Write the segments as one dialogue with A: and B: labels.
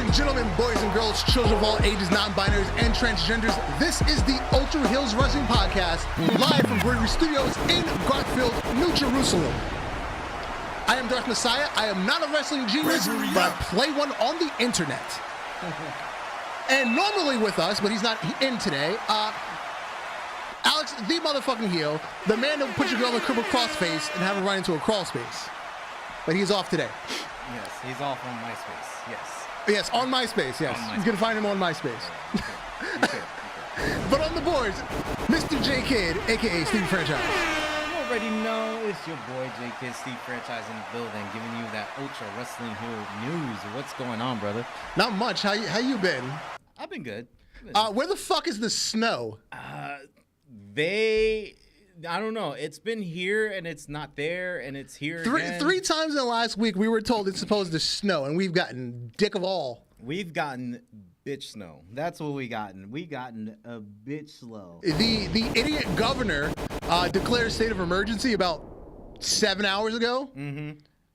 A: and gentlemen, boys and girls, children of all ages, non-binaries, and transgenders, this is the Ultra Heelz Wrestling Podcast, live from Gregory Studios in Garfield, New Jerusalem. I am Darth Messiah. I am not a wrestling genius, but I play one on the internet. And normally with us, but he's not in today, Alex, the motherfucking heel, the man that will put your girl in a crippled crossface and have her run into a crawl space. But he's off today.
B: Yes, he's off on MySpace, yes.
A: Yes, on MySpace, yes. He's going to find him on MySpace.
B: Okay.
A: But on the boards, Mr. J Kid, a.k.a. Steve Franchise.
B: You already know it's your boy J Kid, Steve Franchise in the building, giving you that Ultra Wrestling Hero news. What's going on, brother?
A: Not much. How you been?
B: I've been good.
A: Where the fuck is the snow?
B: I don't know. It's been here and it's not there and it's here again.
A: Three times in the last week we were told it's supposed to snow, and we've gotten dick of all.
B: We've gotten bitch snow. That's what we gotten. We gotten a bitch slow.
A: The idiot governor declared a state of emergency about 7 hours ago.
B: Mm-hmm.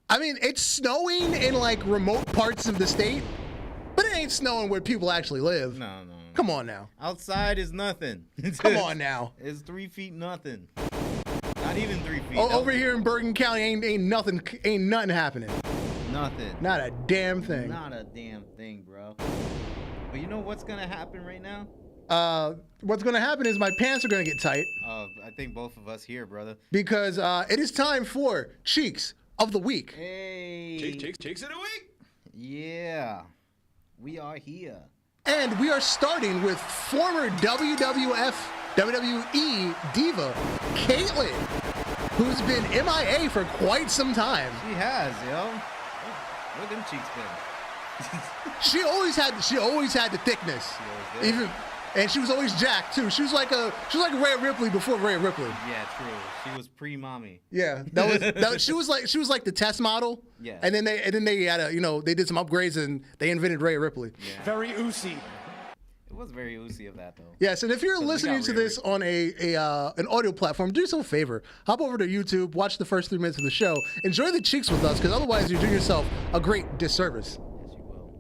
A: I mean, it's snowing in like remote parts of the state, but it ain't snowing where people actually live.
B: No.
A: Come on now.
B: Outside is nothing.
A: Come on now.
B: It's 3 feet nothing. Not even 3 feet.
A: Over here in Bergen County, ain't nothing happening.
B: Nothing.
A: Not a damn thing.
B: Not a damn thing, bro. But you know what's gonna happen right now?
A: What's gonna happen is my pants are gonna get tight.
B: I think both of us here, brother.
A: Because it is time for Cheeks of the Week.
B: Hey.
C: Cheeks of the week.
B: Yeah. We are here.
A: And we are starting with former WWE diva, Caitlyn, who's been MIA for quite some time.
B: She has, yo. Where them cheeks been?
A: She always had the thickness.
B: She always did.
A: And she was always jacked too. She was like Rhea Ripley before Rhea Ripley.
B: Yeah, true. She was pre-mommy.
A: Yeah, she was like the test model.
B: Yeah.
A: And then they had they did some upgrades and they invented Rhea Ripley.
B: Yeah.
C: Very oozy.
B: It was very oozy of that though.
A: Yes, and if you're listening to this on an audio platform, do yourself a favor. Hop over to YouTube, watch the first 3 minutes of the show, enjoy the cheeks with us, because otherwise you're doing yourself a great disservice.
B: Yes, you will.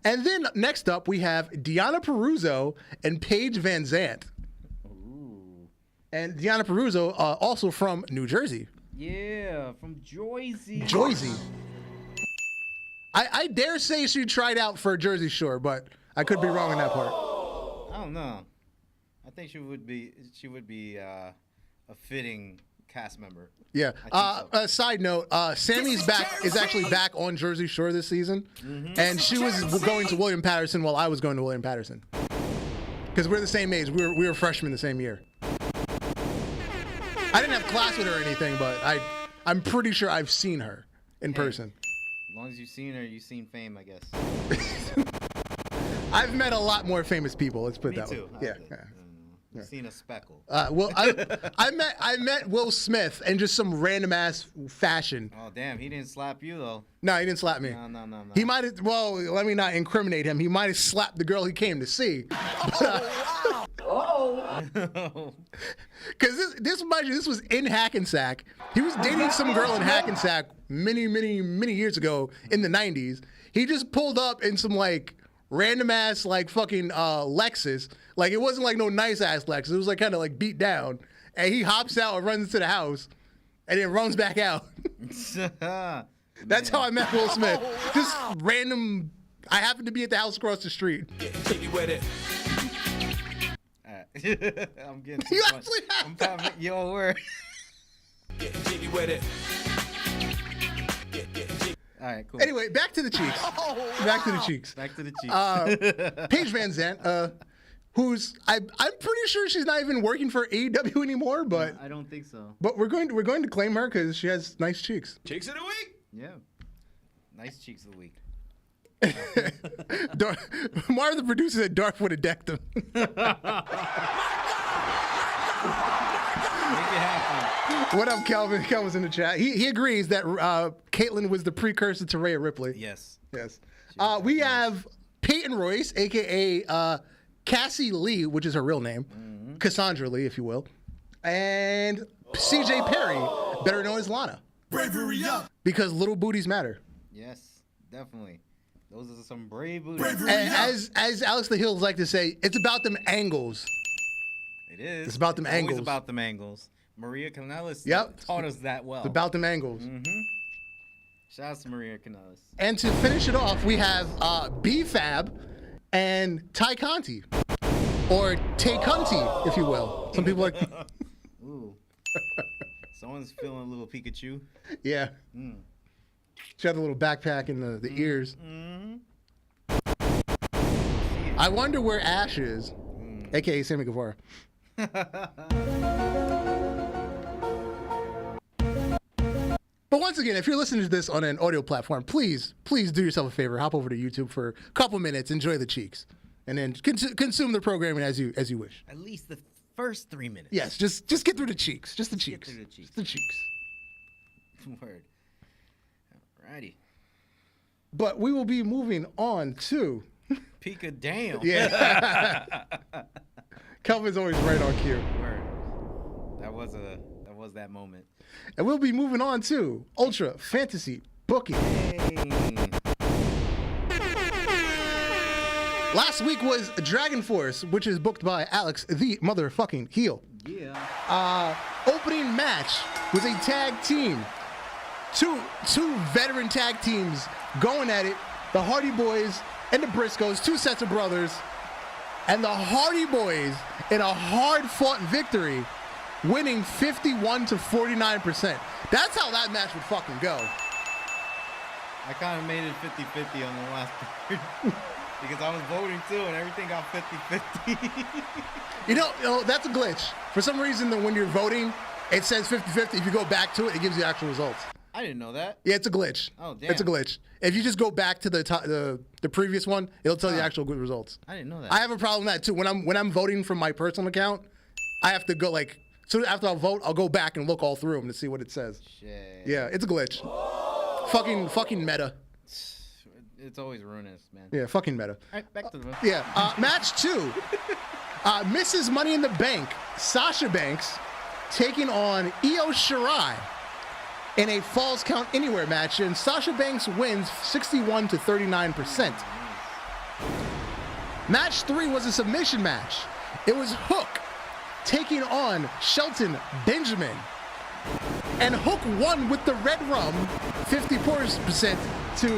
A: And then next up, we have Deanna Peruzzo and Paige Van Zant.
B: Ooh.
A: And Deanna Peruzzo, also from New Jersey.
B: Yeah, from Jersey.
A: Jersey. I dare say she tried out for Jersey Shore, but I could be wrong in that part.
B: I don't know. I think she would be a fitting cast member.
A: Yeah.
B: I think so.
A: A side note, Sammy's is actually back on Jersey Shore this season.
B: Mm-hmm.
A: And she was going to William Patterson while I was going to William Patterson. Because we're the same age. We were freshmen the same year. I didn't have class with her or anything, but I'm pretty sure I've seen her in person.
B: As long as you've seen her, you've seen fame, I guess.
A: I've met a lot more famous people. Let's put it that
B: Me too.
A: way. Yeah.
B: You've seen a speckle.
A: Well, I met Will Smith in just some random ass fashion.
B: Oh damn, he didn't slap you though.
A: No, he didn't slap me.
B: No.
A: He might have. Well, let me not incriminate him. He might have slapped the girl he came to see. Because this was in Hackensack. He was dating some girl in Hackensack many years ago in the 90s. He just pulled up in some like random ass like fucking Lexus. Like it wasn't like no nice ass Lexus. It was like kind of like beat down. And he hops out and runs into the house, and then runs back out. That's how I met Will Smith. Just random. I happened to be at the house across the street.
C: Jiggy with it.
B: I'm getting too
A: You
B: much.
A: actually have.
B: I'm having your word.
C: Jiggy with it.
B: All right, cool.
A: Anyway, back to the cheeks. Back to the cheeks.
B: Back to the cheeks.
A: Paige Van Zant, who's I'm pretty sure she's not even working for AEW anymore, but
B: I don't think so.
A: but we're going to claim her because she has nice cheeks.
C: Cheeks of the week.
B: Yeah. Nice cheeks of the week.
A: Marv, the producer, said Darth would have decked him.
B: Make it happen.
A: What up, Kelvin? Kelvin's in the chat. He agrees that Caitlyn was the precursor to Rhea Ripley.
B: Yes.
A: Yes. We have Peyton Royce, a.k.a. Cassie Lee, which is her real name. Cassandra Lee, if you will. And C.J. Perry, better known as Lana.
C: Bravery up.
A: Because little booties matter.
B: Yes, definitely. Those are some brave booties.
A: And as Alex the Heels like to say, it's about them angles.
B: It is.
A: It's about them angles.
B: Always about them angles. Maria Kanellis taught us that well.
A: It's about them angles.
B: Mm-hmm. Shout out to Maria Kanellis.
A: And to finish it off, we have B-Fab and Ty Conti. Or Tay Cunty, if you will. Some people like...
B: Ooh. Someone's feeling a little Pikachu.
A: Yeah. She had a little backpack in the ears. I wonder where Ash is, a.k.a. Sammy Guevara. But once again, if you're listening to this on an audio platform, please do yourself a favor. Hop over to YouTube for a couple minutes, enjoy the cheeks, and then consume the programming as you wish.
B: At least the first 3 minutes.
A: Yes, just get through the cheeks. Just the cheeks.
B: Get through the cheeks.
A: Just the cheeks.
B: Word. Alrighty.
A: But we will be moving on to...
B: Pika damn.
A: Yeah. Kelvin's always right on cue.
B: Word. That was that moment.
A: And we'll be moving on to Ultra Fantasy Booking.
B: Hey.
A: Last week was Dragon Force, which is booked by Alex the motherfucking Heel.
B: Yeah.
A: Opening match was a tag team. Two veteran tag teams going at it. The Hardy Boys and the Briscoes, two sets of brothers. And the Hardy Boys, in a hard-fought victory, winning 51 to 49%. That's how that match would fucking go.
B: I kind of made it 50-50 on the last part because I was voting too, and everything got 50-50.
A: You know, that's a glitch. For some reason, when you're voting, it says 50-50. If you go back to it, it gives you actual results.
B: I didn't know that.
A: Yeah, it's a glitch.
B: Oh, damn.
A: It's a glitch. If you just go back to the previous one, it'll tell you actual good results.
B: I didn't know that.
A: I have a problem with that too. When I'm voting from my personal account, I have to go so after I'll vote, I'll go back and look all through them to see what it says.
B: Shit.
A: Yeah, it's a glitch. Fucking meta.
B: It's always ruinous, man.
A: Yeah, fucking meta.
B: All right, back to the
A: Yeah, match 2. Mrs. Money in the Bank, Sasha Banks, taking on Io Shirai in a Falls Count Anywhere match, and Sasha Banks wins 61 to 39%. Match 3 was a submission match. It was Hook taking on Shelton Benjamin. And Hook won with the red rum 54% to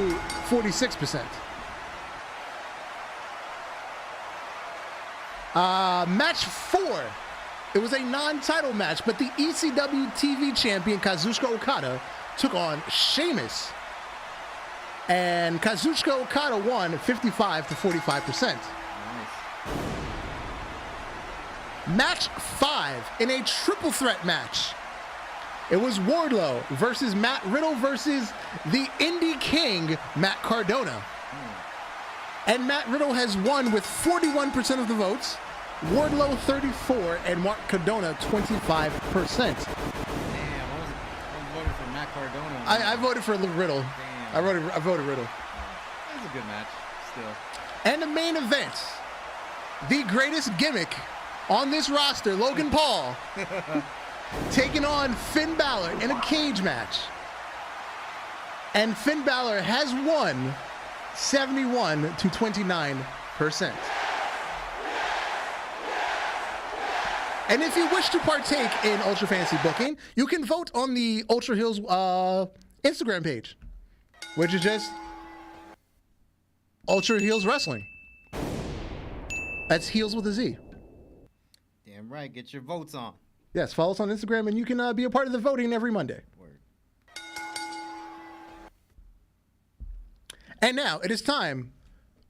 A: 46%. Match 4. It was a non-title match, but the ECW TV champion Kazuchika Okada took on Sheamus. And Kazuchika Okada won 55 to 45%. Match 5 in a triple threat match. It was Wardlow versus Matt Riddle versus the Indie King, Matt Cardona. And Matt Riddle has won with 41% of the votes, Wardlow 34%, and Mark Cardona 25%.
B: Damn, I was voting for Matt Cardona.
A: I voted for Riddle.
B: Damn.
A: I voted Riddle.
B: That was a good match, still.
A: And the main event, the greatest gimmick on this roster, Logan Paul, taking on Finn Balor in a cage match. And Finn Balor has won 71 to 29%. And if you wish to partake in Ultra Fantasy Booking, you can vote on the Ultra Heelz Instagram page, which is just Ultra Heelz Wrestling. That's Heels with a Z.
B: Damn right, get your votes on.
A: Yes, follow us on Instagram, and you can be a part of the voting every Monday.
B: Word.
A: And now it is time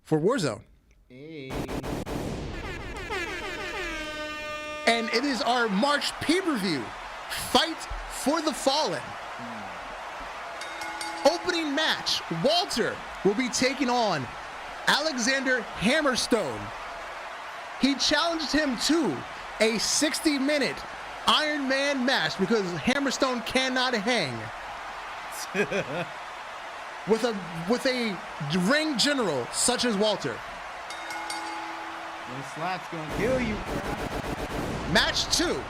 A: for Warzone.
B: Hey.
A: And it is our March pay-per-view, Fight for the Fallen. Opening match, Walter will be taking on Alexander Hammerstone. He challenged him to a 60-minute Iron Man match because Hammerstone cannot hang. with a ring general such as Walter.
B: Those slaps gonna kill you, bro.
A: Match 2.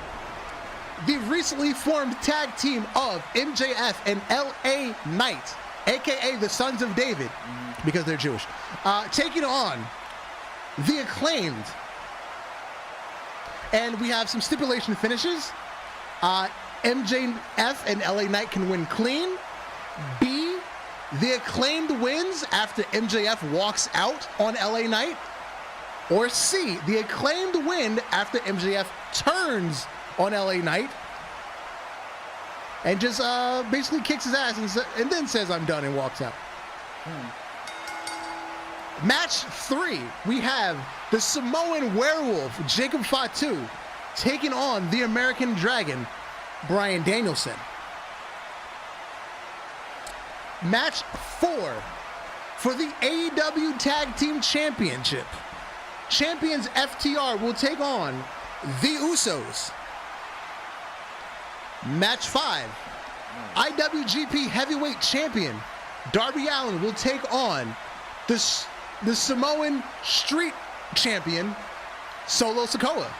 A: The recently formed tag team of MJF and LA Knight, aka the Sons of David, because they're Jewish. Taking on the Acclaimed. And we have some stipulation finishes. MJF and LA Knight can win clean. B, the Acclaimed wins after MJF walks out on LA Knight. Or C, the Acclaimed win after MJF turns on LA Knight and just basically kicks his ass and then says, I'm done, and walks out. Match 3, we have the Samoan Werewolf, Jacob Fatu, taking on the American Dragon, Bryan Danielson. Match 4, for the AEW Tag Team Championship, champions FTR will take on the Usos. Match 5, IWGP Heavyweight Champion Darby Allin will take on the Samoan Street Champion Solo Sikoa.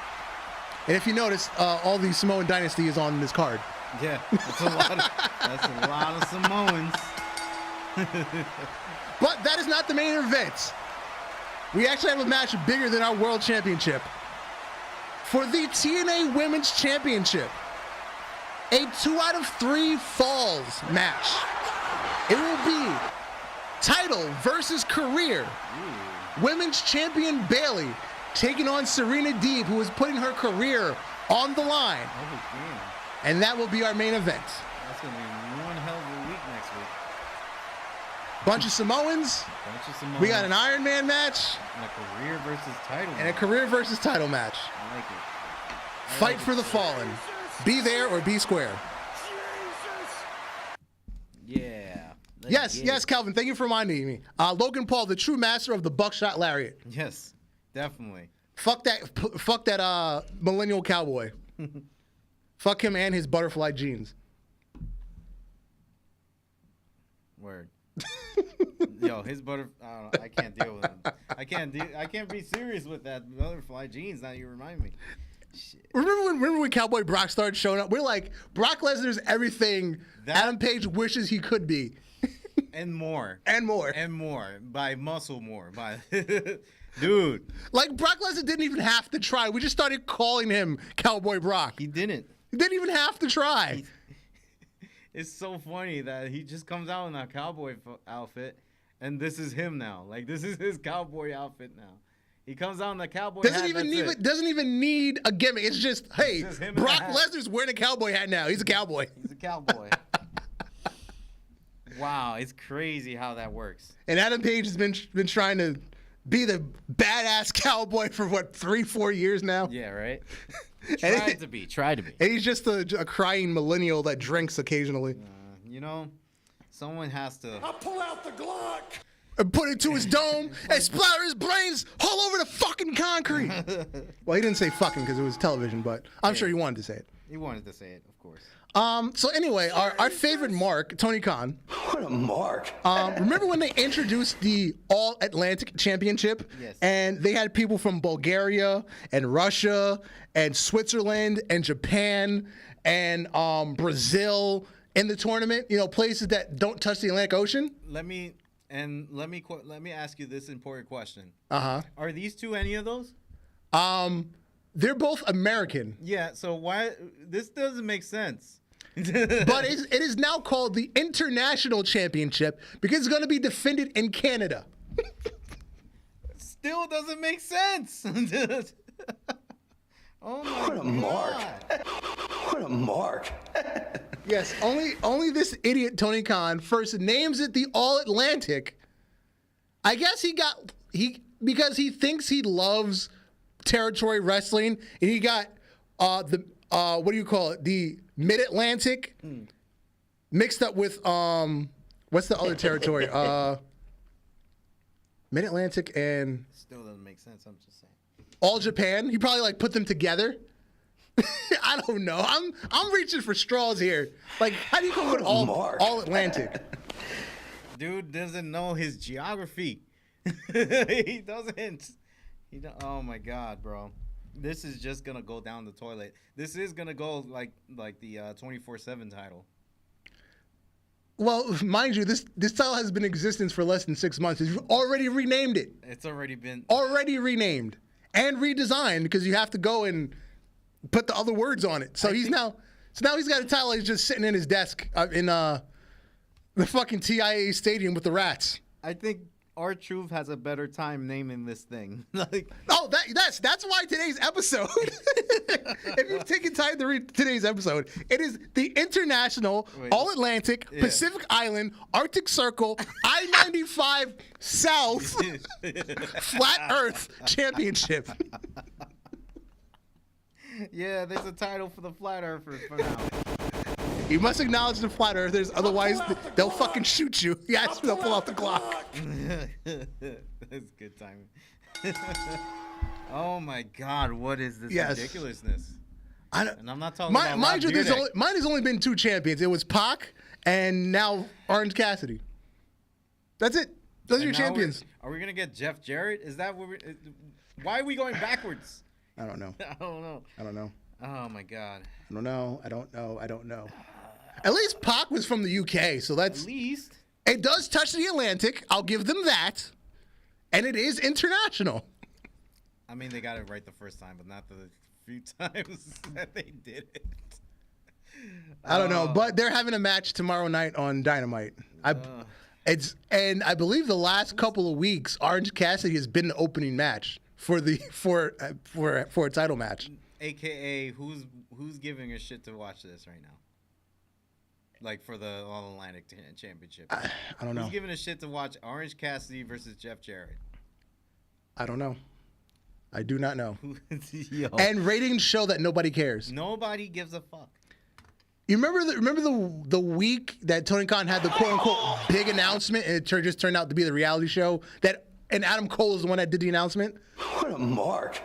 A: And if you notice, all the Samoan Dynasty is on this card.
B: Yeah, that's a lot of Samoans.
A: But that is not the main event. We actually have a match bigger than our World Championship. For the TNA Women's Championship, a 2 out of 3 falls match. It will be title versus career. Women's Champion Bayley taking on Serena Deeb, who is putting her career on the line. And that will be our main event.
B: That's going to be one hell of a week next week.
A: Bunch of Samoans. We got an Iron Man match.
B: And a career versus title
A: And a career versus title match.
B: I like it.
A: Fight for the fallen. Be there or be square.
B: Yeah.
A: Yes, Calvin. Thank you for reminding me. Logan Paul, the true master of the buckshot lariat.
B: Yes, definitely.
A: Fuck that millennial cowboy. Fuck him and his butterfly jeans.
B: Word. Yo, his I can't deal with him. I can't be serious with that butterfly jeans. Now you remind me. Shit.
A: Remember when Cowboy Brock started showing up? We're like, Brock Lesnar's everything Adam Page wishes he could be.
B: And more.
A: And more.
B: And more. By muscle more. By dude.
A: Like, Brock Lesnar didn't even have to try. We just started calling him Cowboy Brock.
B: He didn't.
A: He didn't even have to try.
B: It's so funny that he just comes out in that cowboy outfit, and this is him now. Like, this is his cowboy outfit now. He comes out in the cowboy hat.
A: Doesn't even need a gimmick. It's just, hey, Brock Lesnar's wearing a cowboy hat now. He's a cowboy.
B: He's a cowboy. Wow, it's crazy how that works.
A: And Adam Page has been trying to be the badass cowboy for what, 3-4 years now?
B: Yeah, right. Try to be.
A: And he's just a crying millennial that drinks occasionally.
B: Someone has to.
C: I'll pull out the Glock.
A: And put it to his dome and splatter his brains all over the fucking concrete. Well, he didn't say fucking because it was television, but I'm sure he wanted to say it.
B: He wanted to say it, of course.
A: So anyway, our favorite mark, Tony Khan.
C: What a mark.
A: Remember when they introduced the All-Atlantic Championship?
B: Yes.
A: And they had people from Bulgaria and Russia and Switzerland and Japan and Brazil in the tournament, places that don't touch the Atlantic Ocean.
B: Let me ask you this important question.
A: Uh-huh.
B: Are these two any of those?
A: They're both American.
B: Yeah, so why this doesn't make sense.
A: But it is now called the International Championship because it's going to be defended in Canada.
B: Still doesn't make sense. Oh my
C: What a mark. What a mark.
A: Yes, only this idiot Tony Khan first names it the All-Atlantic. I guess because he thinks he loves territory wrestling, and he got what do you call it? The Mid-Atlantic mixed up with what's the other territory? Mid-Atlantic and
B: still doesn't make sense. I'm just saying.
A: All Japan. He probably put them together. I don't know. I'm reaching for straws here. Like, how do you come with all Atlantic?
B: Dude doesn't know his geography. He doesn't. Oh my God, bro. This is just gonna go down the toilet. This is gonna go like the 24/7 title.
A: Well, mind you, this title has been in existence for less than 6 months. You've already renamed it.
B: It's already been
A: renamed and redesigned because you have to go and put the other words on it. So he's now he's got a title. He's just sitting in his desk in the fucking TIAA stadium with the rats.
B: I think R-Truth has a better time naming this thing.
A: That's why today's episode. If you've taken time to read today's episode, it is the International All-Atlantic Pacific Island Arctic Circle I-95 South Flat Earth Championship.
B: Yeah, there's a title for the flat earthers for now.
A: You must acknowledge the flat earthers, otherwise they'll fucking shoot you. Yeah, they'll pull out the Glock.
B: That's good timing. Oh my God, what is this ridiculousness? And I'm not talking about
A: mind you, mine has only been 2 champions. It was Pac and now Orange Cassidy. That's it. Those are your champions.
B: Are we gonna get Jeff Jarrett? Is that what why are we going backwards?
A: I don't know.
B: I don't know. Oh my God.
A: I don't know. At least Pac was from the UK, so that's...
B: At least.
A: It does touch the Atlantic. I'll give them that. And it is international.
B: I mean, they got it right the first time, but not the few times that they did it.
A: I don't know, but they're having a match tomorrow night on Dynamite. And I believe the last couple of weeks, Orange Cassidy has been the opening match for a title match.
B: AKA, who's giving a shit to watch this right now? Like for the All Atlantic Championship.
A: I don't know.
B: Who's giving a shit to watch Orange Cassidy versus Jeff Jarrett? I
A: don't know. I do not know.
B: Yo.
A: And ratings show that nobody cares.
B: Nobody gives a fuck.
A: You remember the week that Tony Khan had the quote unquote big announcement and it just turned out to be the reality show and Adam Cole is the one that did the announcement?
C: What a mark.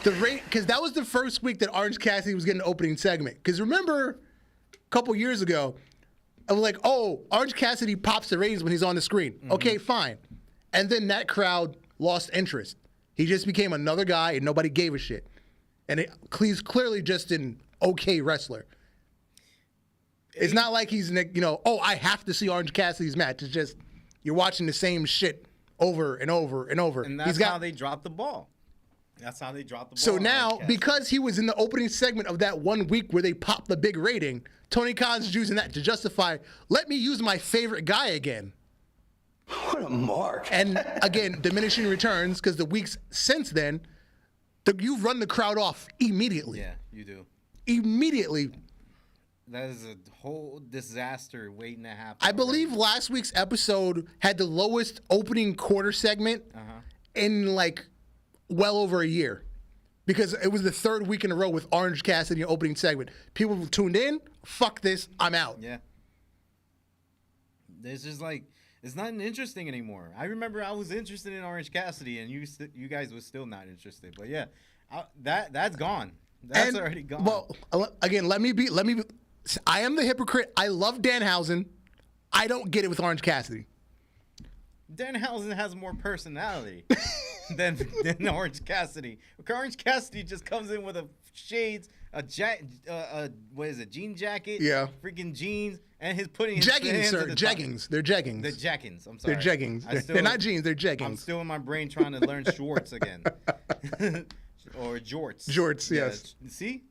A: Because that was the first week that Orange Cassidy was getting an opening segment. Because remember, a couple years ago, I was like, oh, Orange Cassidy pops the ratings when he's on the screen. Mm-hmm. Okay, fine. And then that crowd lost interest. He just became another guy and nobody gave a shit. And he's clearly just an okay wrestler. It's not like he's, I have to see Orange Cassidy's match. It's just you're watching the same shit over and over and over.
B: And that's how they dropped the ball.
A: So now, because he was in the opening segment of that 1 week where they popped the big rating, Tony Khan's using that to justify, let me use my favorite guy again.
C: What a mark.
A: And again, diminishing returns because the weeks since then, you run the crowd off immediately.
B: Yeah, you do.
A: Immediately.
B: That is a whole disaster waiting to happen.
A: I believe last week's episode had the lowest opening quarter segment in well over a year, because it was the 3rd week in a row with Orange Cassidy opening segment. People tuned in. Fuck this. I'm out.
B: Yeah. It's just it's not interesting anymore. I remember I was interested in Orange Cassidy, and you guys were still not interested. But yeah, that's gone. That's already gone.
A: Well, again, let me be. I am the hypocrite. I love Danhausen. I don't get it with Orange Cassidy.
B: Danhausen has more personality than Orange Cassidy. Orange Cassidy just comes in with shades, what is it, jean jacket?
A: Yeah.
B: Freaking jeans, and he's putting his
A: jeggings,
B: hands
A: sir.
B: at the
A: Jeggings.
B: top.
A: They're jeggings.
B: They're jeggings. I'm sorry.
A: They're jeggings. They're not jeans. They're jeggings. I'm
B: still in my brain trying to learn shorts again. Or jorts.
A: Jorts, yes.
B: See?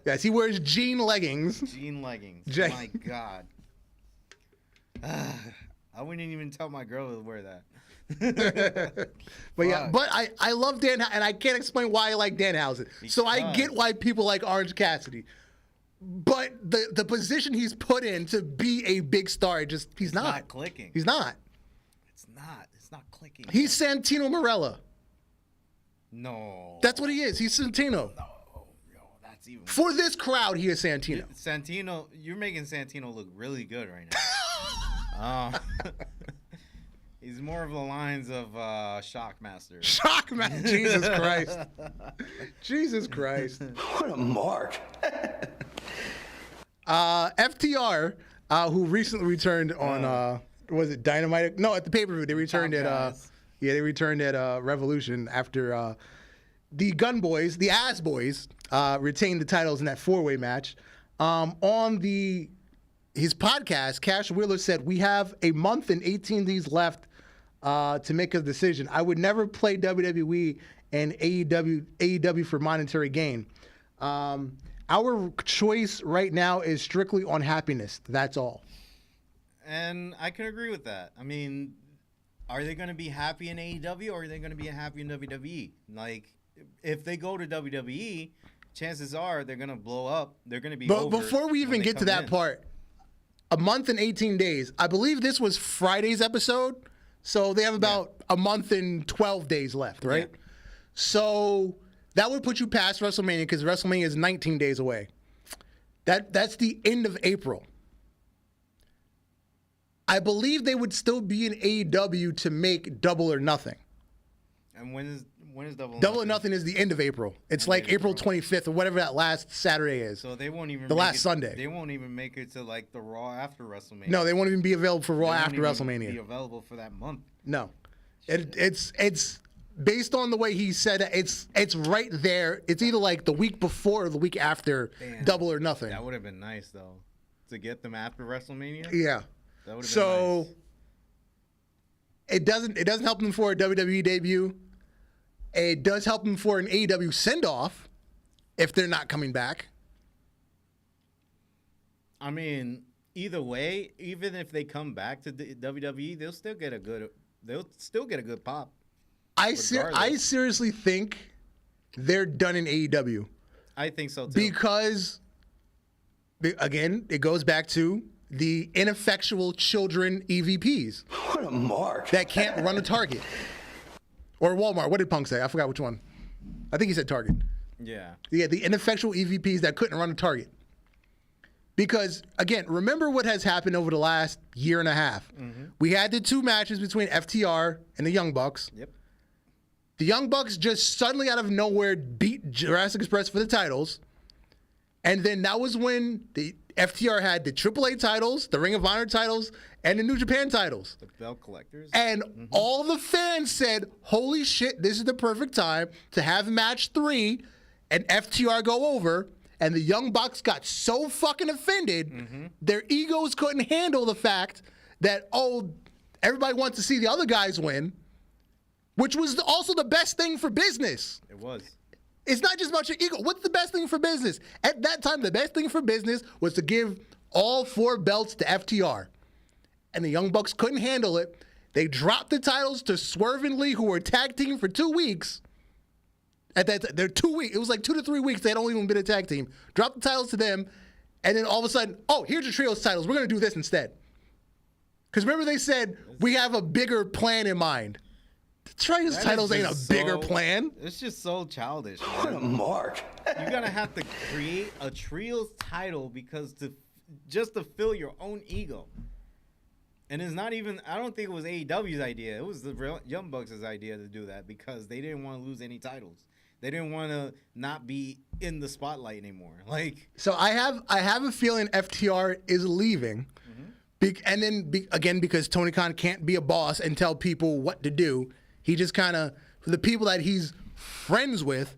A: Yes, he wears jean leggings.
B: Jean leggings. My God. I wouldn't even tell my girl to wear that.
A: But yeah, but I love Dan, and I can't explain why I like Danhausen. So I get why people like Orange Cassidy. But the position he's put in to be a big star, he's not
B: clicking.
A: He's not.
B: It's not clicking.
A: He's Santino Marella.
B: No.
A: That's what he is. He's Santino.
B: No, that's even
A: for this crowd. He is Santino.
B: Santino, you're making Santino look really good right now. He's more of the lines of Shockmaster.
A: Shockmaster. Jesus Christ. Jesus Christ.
C: What a mark.
A: FTR, who recently returned on was it Dynamite? No, at the pay-per-view. They returned they returned at Revolution after the Gun Boys, the Ass Boys, retained the titles in that 4-way match. On the his podcast, Cash Wheeler said, we have a month and 18 days left to make a decision. I would never play WWE and AEW for monetary gain. Our choice right now is strictly on happiness. That's all.
B: And I can agree with that. I mean, are they going to be happy in AEW or are they going to be happy in WWE? Like, if they go to WWE, chances are they're going to blow up. They're going to be
A: But
B: over
A: before we even get to that part, a month and 18 days. I believe this was Friday's episode, so they have about a month and 12 days left, right?
B: Yeah.
A: So that would put you past WrestleMania because WrestleMania is 19 days away. That's the end of April. I believe they would still be in AEW to make Double or Nothing.
B: And when is
A: Double or Nothing is the end of April. It's like April 25th or whatever that last Saturday is.
B: So they won't even
A: Sunday.
B: They won't even make it to like the Raw after WrestleMania.
A: No, they won't even be available for Raw after WrestleMania.
B: Be available for that month.
A: No, it's based on the way he said it. It's right there. It's either like the week before or the week after Double or Nothing.
B: That would have been nice though, to get them after WrestleMania.
A: Yeah.
B: That would have been nice.
A: It doesn't help them for a WWE debut. It does help them for an AEW send-off if they're not coming back.
B: I mean, either way, even if they come back to the WWE, they'll still get a good pop.
A: I seriously think they're done in AEW.
B: I think so too.
A: Because again, it goes back to the ineffectual children EVPs.
C: What a mark.
A: That can't run a Target. Or Walmart. What did Punk say? I forgot which one. I think he said Target.
B: Yeah.
A: Yeah, the ineffectual EVPs that couldn't run a Target. Because, again, remember what has happened over the last year and a half. Mm-hmm. We had the 2 matches between FTR and the Young Bucks.
B: Yep.
A: The Young Bucks just suddenly out of nowhere beat Jurassic Express for the titles. And then that was when the FTR had the AAA titles, the Ring of Honor titles, and the New Japan titles.
B: The belt collectors.
A: And all the fans said, holy shit, this is the perfect time to have match 3 and FTR go over. And the Young Bucks got so fucking offended, their egos couldn't handle the fact that, everybody wants to see the other guys win, which was also the best thing for business.
B: It was.
A: It's not just about your ego. What's the best thing for business? At that time, the best thing for business was to give all 4 belts to FTR. And the Young Bucks couldn't handle it. They dropped the titles to Swerve and Lee, who were tag team for 2 weeks. At that, they're 2 weeks. It was like 2 to 3 weeks. They had only even been a tag team. Dropped the titles to them, and then all of a sudden, here's your trios titles. We're gonna do this instead. Because remember, they said we have a bigger plan in mind. The trios titles ain't a bigger plan.
B: It's just so childish. Man.
C: What a mark.
B: You're gonna have to create a trios title just to fill your own ego. And it's not even, I don't think it was AEW's idea. It was the Young Bucks' idea to do that because they didn't want to lose any titles. They didn't want to not be in the spotlight anymore.
A: So I have a feeling FTR is leaving. And then, again, because Tony Khan can't be a boss and tell people what to do, he just kind of, for the people that he's friends with,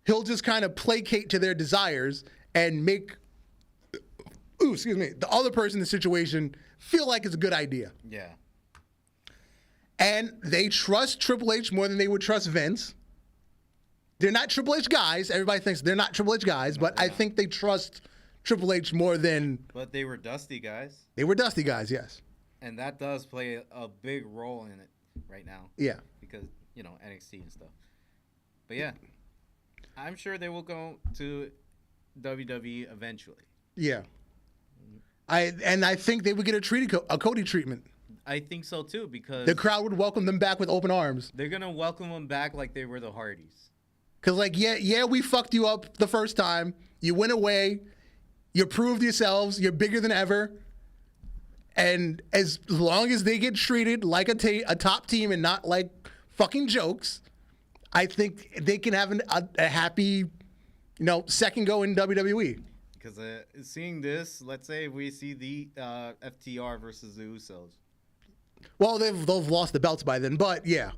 A: he'll just kind of placate to their desires and make, the other person in the situation feel like it's a good idea.
B: Yeah.
A: And they trust Triple H more than they would trust Vince. They're not Triple H guys. Everybody thinks they're not Triple H guys, but I think they trust Triple H more than...
B: But they were Dusty guys.
A: They were Dusty guys, yes.
B: And that does play a big role in it right now.
A: Yeah.
B: Because, NXT and stuff. But yeah, I'm sure they will go to WWE eventually.
A: Yeah. I think they would get a Cody treatment.
B: I think so too, because...
A: The crowd would welcome them back with open arms.
B: They're going to welcome them back like they were the Hardys.
A: Because, we fucked you up the first time. You went away. You proved yourselves. You're bigger than ever. And as long as they get treated like a top team and not like fucking jokes, I think they can have a happy, second go in WWE.
B: Because seeing this, let's say we see the FTR versus the Usos.
A: Well, they've lost the belts by then, but yeah.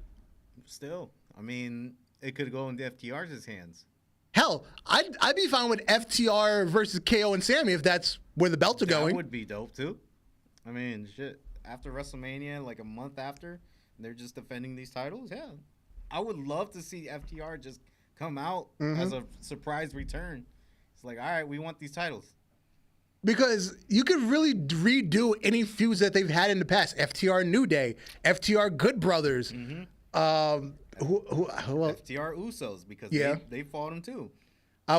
B: Still, I mean, it could go into FTR's hands.
A: Hell, I'd be fine with FTR versus KO and Sammy if that's where the belts are going.
B: That would be dope too. I mean, shit. After WrestleMania, like a month after, they're just defending these titles. Yeah, I would love to see FTR just come out as a surprise return. It's like, all right, we want these titles.
A: Because you could really redo any feuds that they've had in the past. FTR New Day, FTR Good Brothers. Who else?
B: FTR Usos, because they fought them too.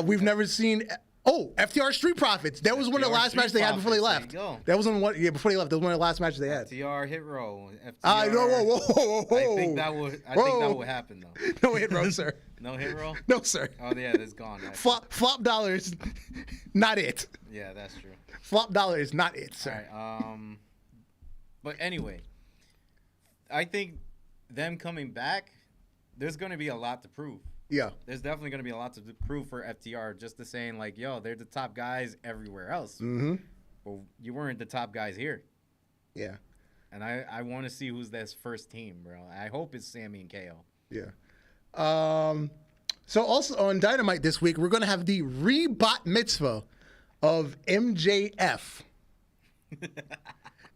A: We've never seen. Oh, FTR Street Profits. That was one of the last matches they had before they left. That was before they left. That was one of the last matches they had.
B: FTR Hit Row.
A: FTR.
B: Whoa. I think that would happen though.
A: No hit row, sir.
B: No hit row?
A: No, sir.
B: Oh yeah, that's gone.
A: Flop dollars, not it.
B: Yeah, that's true.
A: Flop dollar is not it, sir.
B: All right, but anyway, I think them coming back, there's going to be a lot to prove.
A: Yeah.
B: There's definitely going to be a lot to prove for FTR, just to saying, like, yo, they're the top guys everywhere else. Mm-hmm. Well, you weren't the top guys here.
A: Yeah.
B: And I want to see who's this first team, bro. I hope it's Sammy and KO.
A: Yeah. So also on Dynamite this week, we're going to have the Rebot Mitzvah of MJF.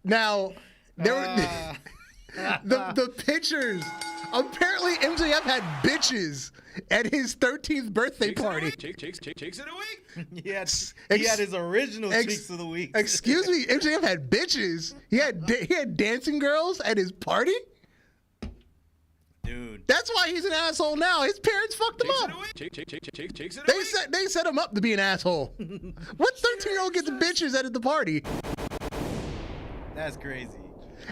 A: Now, there were the pictures. Apparently, MJF had bitches at his 13th birthday party.
D: Cheeks of the week.
B: he had his original Cheeks of the Week.
A: Excuse me, MJF had bitches. He had dancing girls at his party.
B: Dude,
A: that's why he's an asshole now. His parents fucked him up. They set him up to be an asshole. What 13-year-old gets bitches at the party?
B: That's crazy.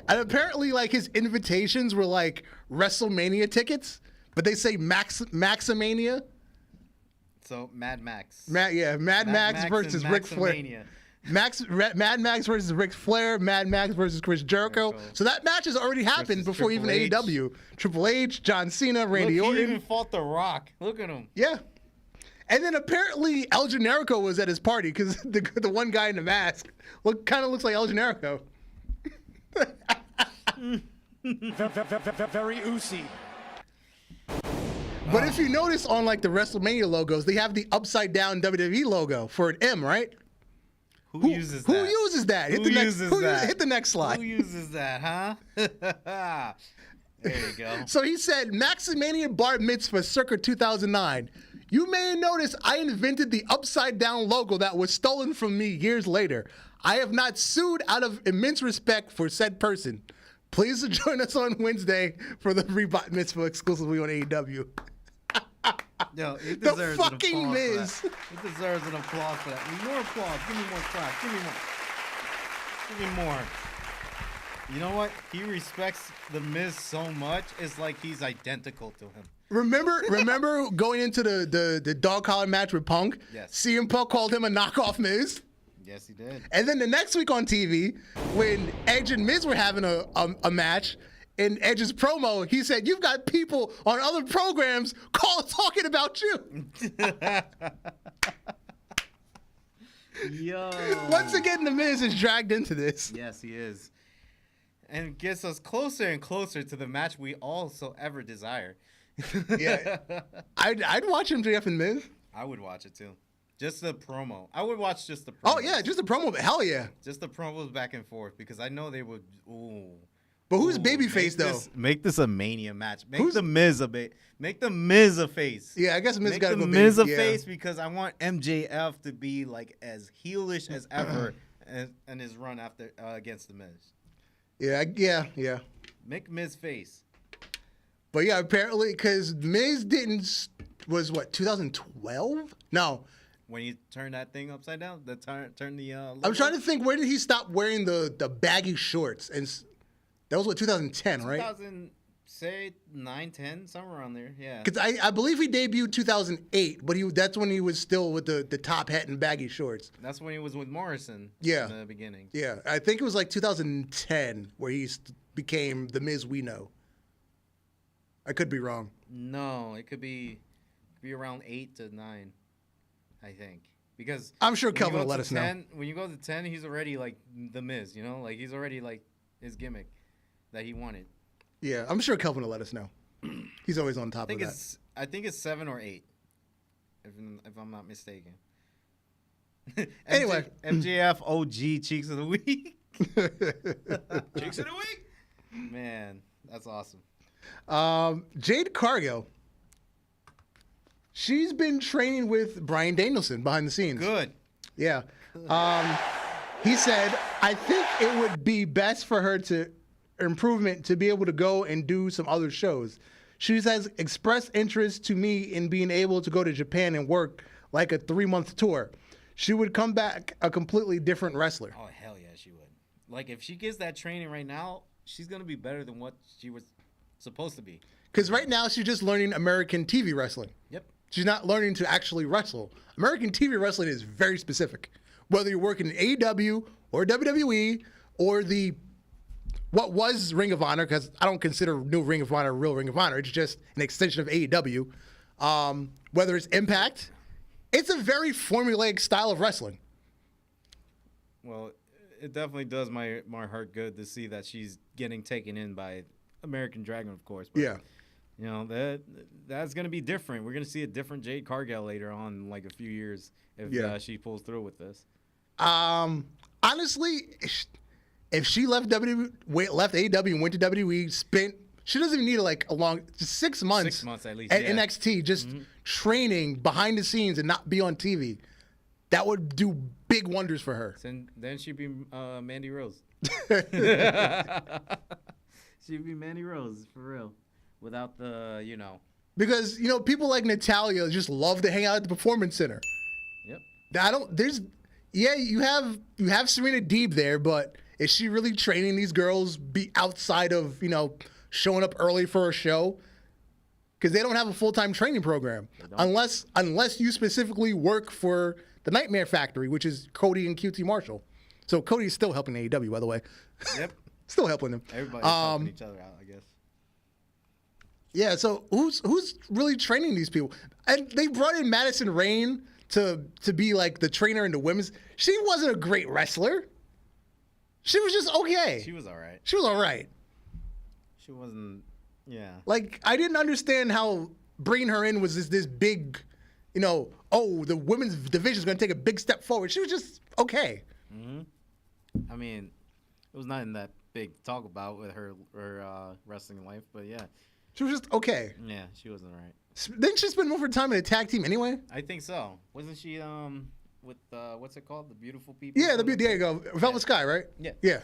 A: And apparently, like, his invitations were like WrestleMania tickets, but they say Maximania.
B: So Mad Max.
A: Mad Max versus Ric Flair. Mad Max versus Ric Flair. Mad Max versus Chris Jericho. So that match has already happened before even AEW. Triple H, John Cena, Randy Orton.
B: He even fought The Rock. Look at him.
A: Yeah. And then apparently El Generico was at his party because the one guy in the mask kind of looks like El Generico.
D: Very oozy.
A: But if you notice on like the WrestleMania logos, they have the upside down WWE logo for an M, right?
B: Who uses that?
A: Who uses that? Hit the next slide.
B: Who uses that, huh? There you go.
A: So he said, Maximania Bar Mitzvah circa 2009. You may notice I invented the upside down logo that was stolen from me years later. I have not sued out of immense respect for said person. Please join us on Wednesday for the Rebot Mitzvah exclusively on AEW.
B: Yo, he
A: the
B: deserves
A: fucking
B: an
A: Miz.
B: For that. He deserves an applause for that. More applause. Give me more claps. Give me more. You know what? He respects the Miz so much. It's like he's identical to him.
A: Remember going into the dog collar match with Punk?
B: Yes.
A: CM Punk called him a knockoff Miz.
B: Yes, he did.
A: And then the next week on TV, when Edge and Miz were having a match, in Edge's promo, he said, "You've got people on other programs talking about you."
B: Yo.
A: Once again, the Miz is dragged into this.
B: Yes, he is. And gets us closer and closer to the match we all so ever desire.
A: Yeah. I'd watch MJF and Miz.
B: I would watch it too. Just the promo. I would watch just the promo.
A: Oh, yeah, just the promo, but hell yeah.
B: Just the promos back and forth because I know they would. Ooh.
A: But who's babyface though?
B: Make this a Mania match. Make the Miz a face.
A: Yeah, I guess Miz got to go.
B: Make the Miz a face because I want MJF to be like as heelish as ever in his run after against the Miz.
A: Yeah.
B: Make Miz face.
A: But yeah, apparently because Miz was what 2012? No.
B: When you turn that thing upside down, turn the. Logo.
A: I'm trying to think. Where did he stop wearing the baggy shorts? And that was what 2010, right?
B: 9, 10, somewhere around there. Yeah.
A: Because I believe he debuted 2008, but that's when he was still with the top hat and baggy shorts.
B: That's when he was with Morrison.
A: Yeah.
B: In the beginning.
A: Yeah, I think it was like 2010 where he became the Miz we know. I could be wrong.
B: No, it could be around 8 to 9. I think because
A: I'm sure Kelvin will let us know.
B: When you go to 10, he's already like the Miz, like he's already like his gimmick that he wanted.
A: Yeah, I'm sure Kelvin will let us know. He's always on top of that.
B: I think it's 7 or 8. if I'm not mistaken.
A: Anyway.
B: MJF OG Cheeks of the Week.
D: Cheeks of the week.
B: Man, that's awesome.
A: Jade Cargill. She's been training with Bryan Danielson behind the scenes.
B: Good.
A: Yeah. He said, I think it would be best for her to be able to go and do some other shows. She has expressed interest to me in being able to go to Japan and work like a 3-month tour. She would come back a completely different wrestler.
B: Oh, hell yeah, she would. Like, if she gets that training right now, she's going to be better than what she was supposed to be.
A: Because right now she's just learning American TV wrestling.
B: Yep.
A: She's not learning to actually wrestle. American TV wrestling is very specific. Whether you're working in AEW or WWE or what was Ring of Honor, because I don't consider new Ring of Honor real Ring of Honor. It's just an extension of AEW. Whether it's Impact, it's a very formulaic style of wrestling.
B: Well, it definitely does my heart good to see that she's getting taken in by American Dragon, of course. But,
A: Yeah.
B: You know, that's going to be different. We're going to see a different Jade Cargill later on in like a few years if she pulls through with this.
A: Honestly, if she left AEW and went to WWE, she doesn't even need just 6 months.
B: 6 months at least.
A: At NXT, just training behind the scenes and not be on TV. That would do big wonders for her.
B: Then she'd be Mandy Rose. She'd be Mandy Rose, for real. Without the,
A: Because, people like Natalya just love to hang out at the Performance Center.
B: Yep.
A: You have Serena Deeb there, but is she really training these girls be outside of, showing up early for a show? Because they don't have a full-time training program. Unless you specifically work for the Nightmare Factory, which is Cody and QT Marshall. So Cody's still helping AEW, by the way.
B: Yep.
A: Still helping them.
B: Everybody's helping each other out, I guess.
A: Yeah, so who's really training these people? And they brought in Madison Rayne to be like the trainer in the women's. She wasn't a great wrestler. She was just okay.
B: She was all right.
A: She was all right.
B: She wasn't, yeah.
A: Like, I didn't understand how bringing her in was this big, the women's division is going to take a big step forward. She was just okay.
B: Mm-hmm. I mean, it was nothing that big to talk about with her wrestling life, but yeah.
A: She was just okay.
B: Yeah, she wasn't all right.
A: Didn't she spend more of her time in a tag team anyway?
B: I think so. Wasn't she with what's it called? The Beautiful People?
A: Yeah, there you go. Velvet Sky, right?
B: Yeah.
A: Yeah.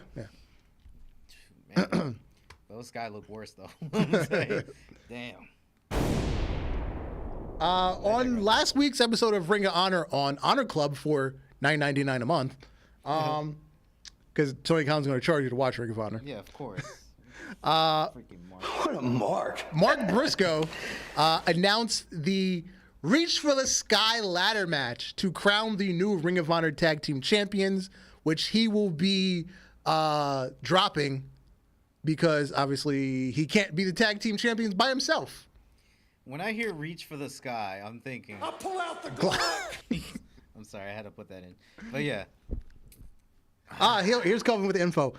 B: Man, Velvet Sky looked worse though. I'm gonna say, damn.
A: On last week's episode of Ring of Honor on Honor Club for $9.99 a month, because Tony Khan's going to charge you to watch Ring of Honor.
B: Yeah, of course. Freaking Mark.
C: What a mark.
A: Mark Briscoe announced the Reach for the Sky ladder match to crown the new Ring of Honor Tag Team Champions, which he will be dropping because obviously he can't be the Tag Team Champions by himself.
B: When I hear Reach for the Sky, I'm thinking...
C: I'll pull out the Glock.
B: I'm sorry, I had to put that in. But yeah.
A: Here's Calvin with the info.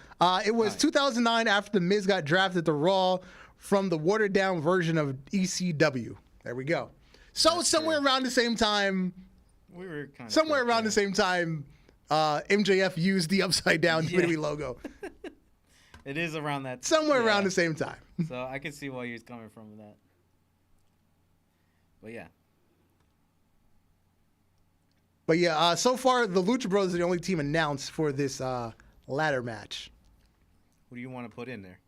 A: It was 2009 after The Miz got drafted to Raw from the watered-down version of ECW. There we go. So
B: That's
A: somewhere
B: true.
A: around the same time...
B: We were kind of...
A: Somewhere around the same time, MJF used the upside-down WWE logo.
B: It is around that...
A: Somewhere around the same time.
B: So I can see where he was coming from with that. But yeah.
A: But yeah, so far the Lucha Bros are the only team announced for this ladder match.
B: What do you want to put in there?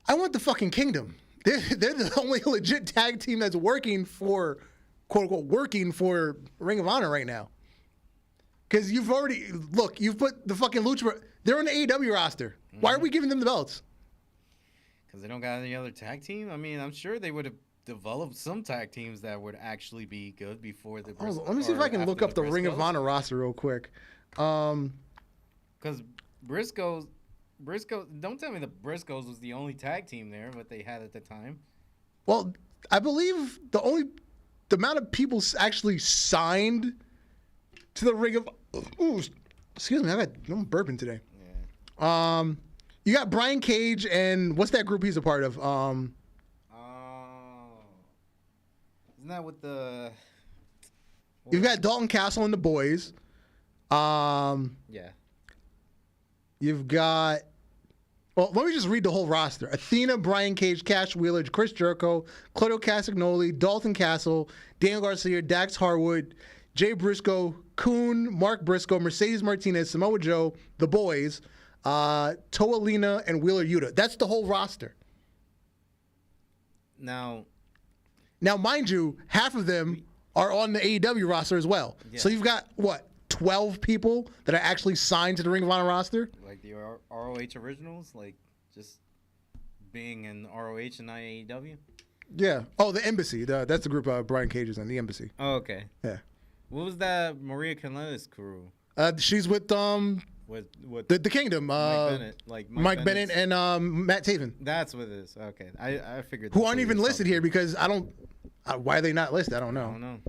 A: I want the fucking Kingdom. They're the only legit tag team that's working for, quote unquote, working for Ring of Honor right now. Because you've put the fucking Lucha Bros. They're on the AEW roster. Mm-hmm. Why are we giving them the belts?
B: Because they don't got any other tag team? I mean, I'm sure they would have developed some tag teams that would actually be good before the...
A: Let me see if I can look up the Ring of Honor roster real quick.
B: Because Briscoes, don't tell me the Briscoes was the only tag team there, what they had at the time.
A: Well, I believe the amount of people actually signed to the Ring of... Ooh, excuse me, I'm burping today.
B: Yeah.
A: You got Brian Cage and what's that group he's a part of?
B: Isn't that with the...
A: You've got Dalton Castle and the boys.
B: Yeah.
A: You've got. Well, let me just read the whole roster: Athena, Brian Cage, Cash Wheeler, Chris Jericho, Claudio Castagnoli, Dalton Castle, Daniel Garcia, Dax Harwood, Jay Briscoe, Kuhn, Mark Briscoe, Mercedes Martinez, Samoa Joe, the boys, Toa Lina, and Wheeler Yuta. That's the whole roster.
B: Now,
A: mind you, half of them are on the AEW roster as well.
B: Yeah.
A: So you've got, what, 12 people that are actually signed to the Ring of Honor roster?
B: like the ROH originals, like just being in ROH and not AEW.
A: Yeah. Oh, the Embassy. That's the group Brian Cage is in, the Embassy.
B: Oh, okay.
A: Yeah.
B: What was that Maria Kanellis crew?
A: She's with
B: With
A: the Kingdom.
B: Mike Bennett, like
A: Mike Bennett and Matt Taven.
B: That's what it is. Okay, I figured.
A: Who
B: that's
A: aren't
B: what
A: even
B: he was
A: listed
B: talking
A: here because I don't. Why are they not listed? I don't
B: about. I
A: know.
B: don't know.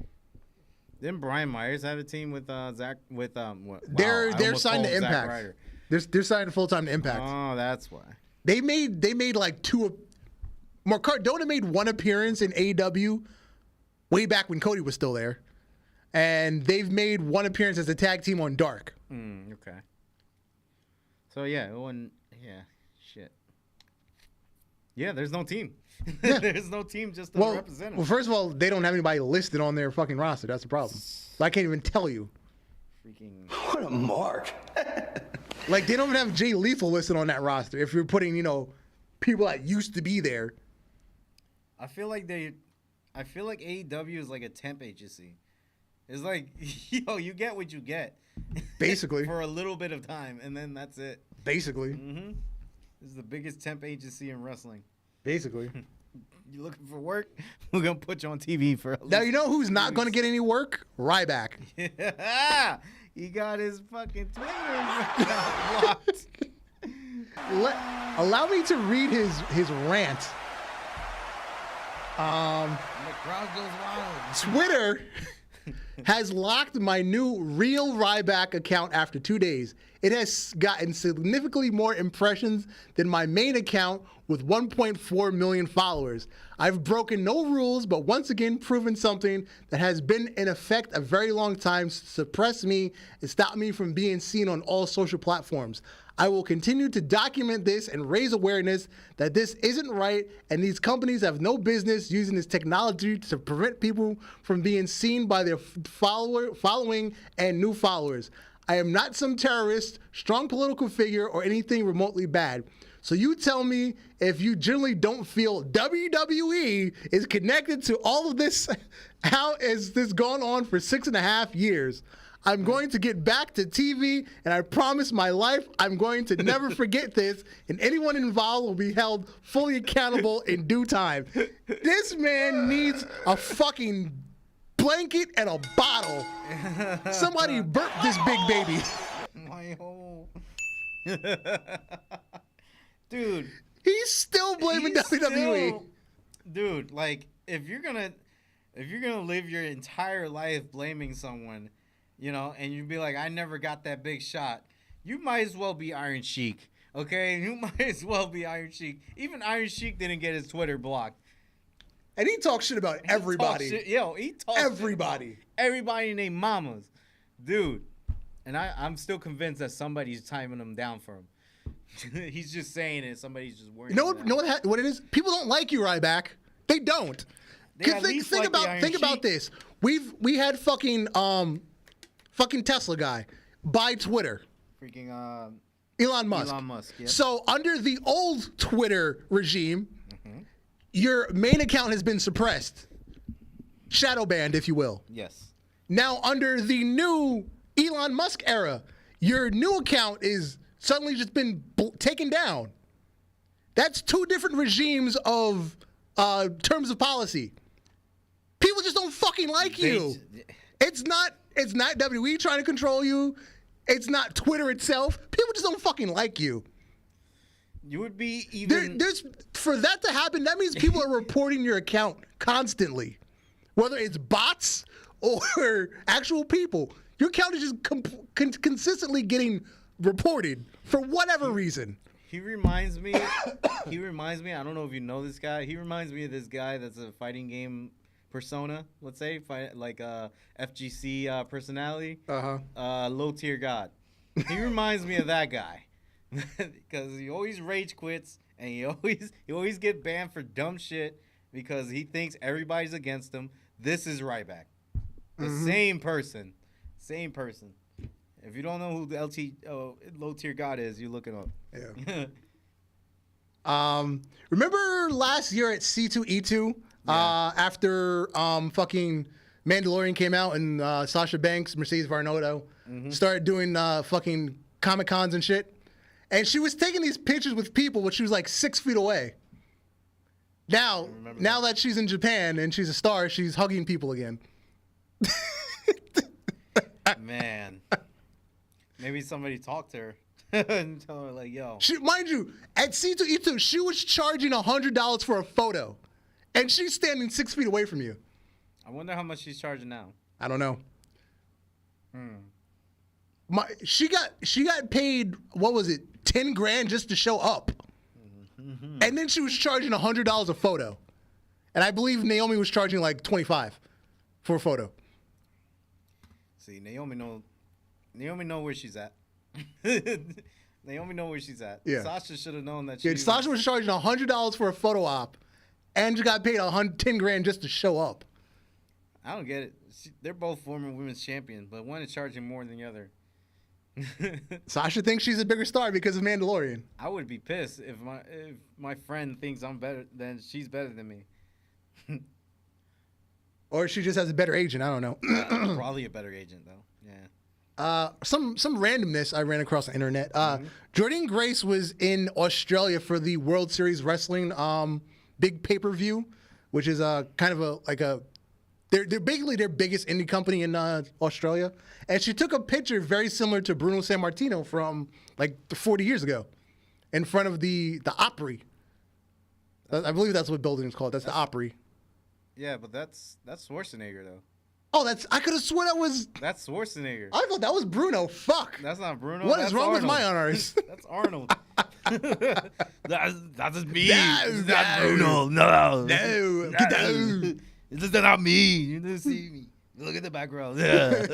B: Didn't Brian Myers have a team with Zach with What,
A: They're signed to
B: Zack
A: Impact.
B: Ryder.
A: They're signed full time to Impact.
B: Oh, that's why.
A: They made like two. Mark Cardona made one appearance in AEW way back when Cody was still there, and they've made one appearance as a tag team on Dark.
B: Okay. So yeah, shit. Yeah, there's no team.
A: Yeah.
B: There's no team just to represent them.
A: Well, first of all, they don't have anybody listed on their fucking roster. That's the problem. I can't even tell you.
B: Freaking.
C: What a mark.
A: Like, they don't even have Jay Lethal listed on that roster. If you're putting, people that used to be there.
B: I feel like AEW is like a temp agency. It's like, you get what you get.
A: Basically.
B: For a little bit of time, and then that's it.
A: Basically.
B: Mm-hmm. This is the biggest temp agency in wrestling.
A: Basically.
B: You looking for work? We're going to put you on TV for
A: Now, you know who's not going to get any work? Ryback.
B: Yeah. He got his fucking Twitter blocked.
A: Allow me to read his rant.
B: The crowd goes wild.
A: Twitter has locked my new real Ryback account after 2 days. It has gotten significantly more impressions than my main account with 1.4 million followers. I've broken no rules, but once again proven something that has been in effect a very long time, suppress me and stop me from being seen on all social platforms. I will continue to document this and raise awareness that this isn't right, and these companies have no business using this technology to prevent people from being seen by their following and new followers. I am not some terrorist, strong political figure, or anything remotely bad. So you tell me if you generally don't feel WWE is connected to all of this. How has this gone on for 6.5 years? I'm going to get back to TV, and I promise my life I'm going to never forget this, and anyone involved will be held fully accountable in due time. This man needs a fucking blanket and a bottle. Somebody burp this big baby.
B: My whole... Dude.
A: He's still blaming WWE.
B: Dude, like, if you're gonna live your entire life blaming someone, and you'd be like, I never got that big shot, you might as well be Iron Sheik, okay? You might as well be Iron Sheik. Even Iron Sheik didn't get his Twitter blocked.
A: And he talks shit about everybody.
B: He talks
A: everybody.
B: Shit about everybody named mamas. Dude. And I'm still convinced that somebody's timing him down for him. He's just saying it. Somebody's just worrying.
A: You know what it is? People don't like you, Ryback. They don't. Think about this. We had fucking Tesla guy buy Twitter.
B: Freaking
A: Elon Musk.
B: Yep.
A: So under the old Twitter regime, your main account has been suppressed, shadow banned, if you will.
B: Yes.
A: Now under the new Elon Musk era, your new account is suddenly just been taken down. That's two different regimes of terms of policy. People just don't fucking like you. It's not WWE trying to control you. It's not Twitter itself. People just don't fucking like you.
B: You would be even...
A: For that to happen, that means people are reporting your account constantly. Whether it's bots or actual people. Your account is just consistently getting reported for whatever reason.
B: He reminds me, I don't know if you know this guy. He reminds me of this guy that's a fighting game persona, let's say, like FGC personality,
A: Uh-huh.
B: low tier god. He reminds me of that guy because he always rage quits and he always get banned for dumb shit because he thinks everybody's against him. This is Ryback, the same person. If you don't know who the low tier god is, you look it up.
A: Yeah. Remember last year at C2E2, after fucking Mandalorian came out and Sasha Banks, Mercedes Varnado started doing fucking Comic Cons and shit, and she was taking these pictures with people, but she was like 6 feet away. Now that she's in Japan and she's a star, she's hugging people again.
B: Man, maybe somebody talked to her and tell her like, "Yo."
A: Mind you, at C2E2, she was charging $100 for a photo, and she's standing 6 feet away from you.
B: I wonder how much she's charging now.
A: I don't know. She got paid, what was it, 10 grand just to show up. And then she was charging $100 a photo. And I believe Naomi was charging like 25 for a photo.
B: See, Naomi know where she's at. Naomi know where she's at.
A: Yeah.
B: Sasha should have known that.
A: Sasha was charging $100 for a photo op, and she got paid 10 grand just to show up.
B: I don't get it. They're both former women's champions, but one is charging more than the other.
A: Sasha thinks she's a bigger star because of Mandalorian.
B: I would be pissed if my friend thinks I'm better than she's better than me.
A: Or she just has a better agent. I don't know.
B: Probably a better agent though. Yeah.
A: Some randomness I ran across the internet. Jordynne Grace was in Australia for the World Series Wrestling big pay-per-view, which is kind of they're basically their biggest indie company in Australia. And she took a picture very similar to Bruno Sammartino from like 40 years ago in front of the Opry. I believe that's what building is called. That's the Opry.
B: Yeah, but that's Schwarzenegger though.
A: Oh, I could have sworn
B: That's Schwarzenegger.
A: I thought that was Bruno. Fuck.
B: That's not Bruno.
A: What
B: that's
A: is wrong
B: Arnold.
A: with my honors?
B: That's Arnold. That's me.
A: No,
B: It's not Bruno. No.
A: No.
B: It's not me. You didn't see me. Look at the background. Yeah.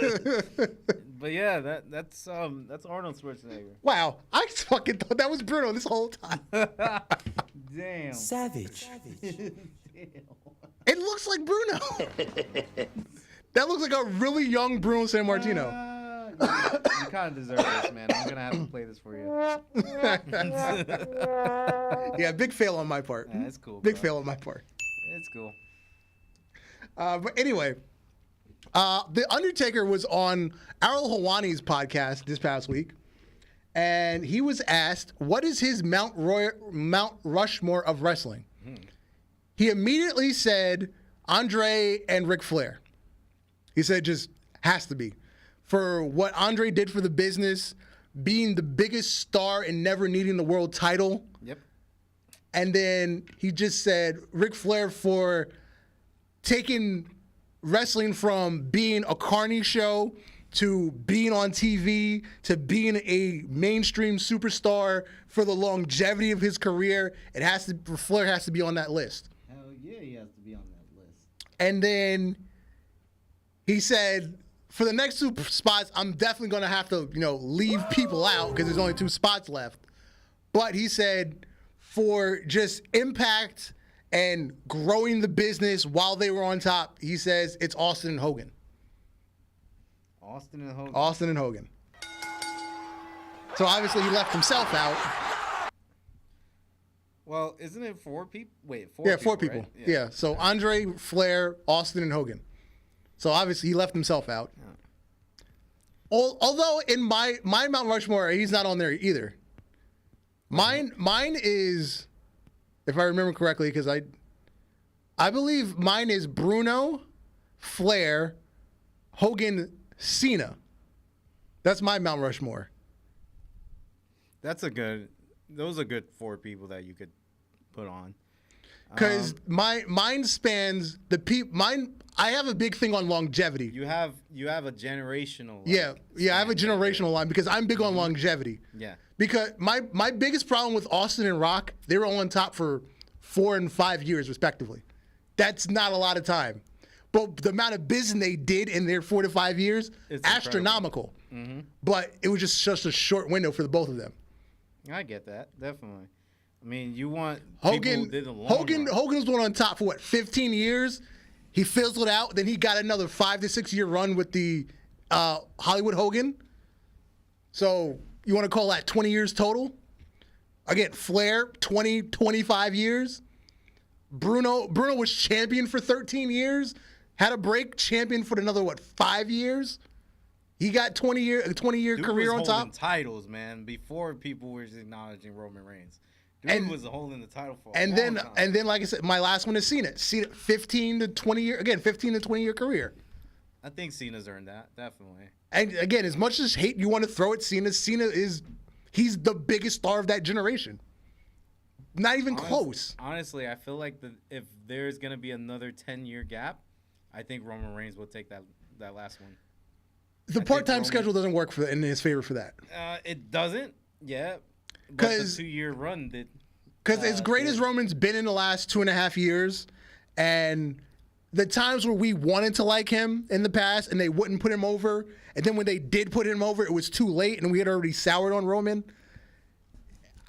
B: But yeah, that's Arnold Schwarzenegger.
A: Wow, I fucking thought that was Bruno this whole time.
B: Damn.
C: Savage.
A: It looks like Bruno. That looks like a really young Bruno Sammartino.
B: You kind of deserve this, man. I'm gonna have to play this for you.
A: Yeah, big fail on my part.
B: Yeah, it's cool.
A: Big
B: bro.
A: fail on my part.
B: It's cool.
A: But anyway, The Undertaker was on Arul Hawani's podcast this past week, and he was asked, what is his Mount Rushmore of wrestling? He immediately said Andre and Ric Flair. He said just has to be. For what Andre did for the business, being the biggest star and never needing the world title.
B: Yep.
A: And then he just said Ric Flair for taking wrestling from being a carny show to being on TV to being a mainstream superstar for the longevity of his career. Flair has to be on that list.
B: Hell yeah, he has to be on that list.
A: And then he said, for the next two spots, I'm definitely going to have to, leave people out because there's only two spots left. But he said, for just impact and growing the business while they were on top, he says it's Austin and Hogan. Austin and Hogan. So obviously he left himself out.
B: Well, isn't it 4 people? Wait, 4
A: Yeah,
B: people,
A: 4 people.
B: Right?
A: Yeah. So Andre, Flair, Austin, and Hogan. So obviously he left himself out.
B: Yeah.
A: Although in my Mount Rushmore, he's not on there either. Mine is, if I remember correctly, because I believe mine is Bruno, Flair, Hogan, Cena. That's my Mount Rushmore.
B: Those are good 4 people that you could put on.
A: Because mine spans I have a big thing on longevity.
B: You have a generational.
A: Yeah, I have a generational line because I'm big on longevity.
B: Yeah.
A: Because my biggest problem with Austin and Rock, they were all on top for 4 and 5 years respectively. That's not a lot of time. but the amount of business they did in their 4 to 5 years,
B: It's
A: astronomical. But it was just a short window for the both of them.
B: I get that, definitely. I mean, you want
A: Hogan.
B: people who did the long
A: Hogan
B: run.
A: was one on top for what, 15 years. He fizzled out. Then he got another 5 to 6 year run with the Hollywood Hogan. So you want to call that 20 years total? Again, Flair, 20, 25 years. Bruno was champion for 13 years. Had a break, champion for another 5 years. He got 20-year
B: Dude
A: career
B: was
A: on
B: holding
A: top.
B: titles, man, before people were acknowledging Roman Reigns. Dude was holding the title for a
A: And
B: long time.
A: then, like I said, my last one is Cena. Cena, 15 to 20 year career.
B: I think Cena's earned that, definitely.
A: And again, as much as hate you want to throw at Cena he's the biggest star of that generation. Not even close.
B: Honestly, I feel like if there's going to be another 10-year gap, I think Roman Reigns will take that last one.
A: The part-time schedule doesn't work in his favor for that.
B: It doesn't, yeah. But the 2-year run did.
A: Because as great as Roman's been in the last 2.5 years, and the times where we wanted to like him in the past and they wouldn't put him over, and then when they did put him over, it was too late and we had already soured on Roman.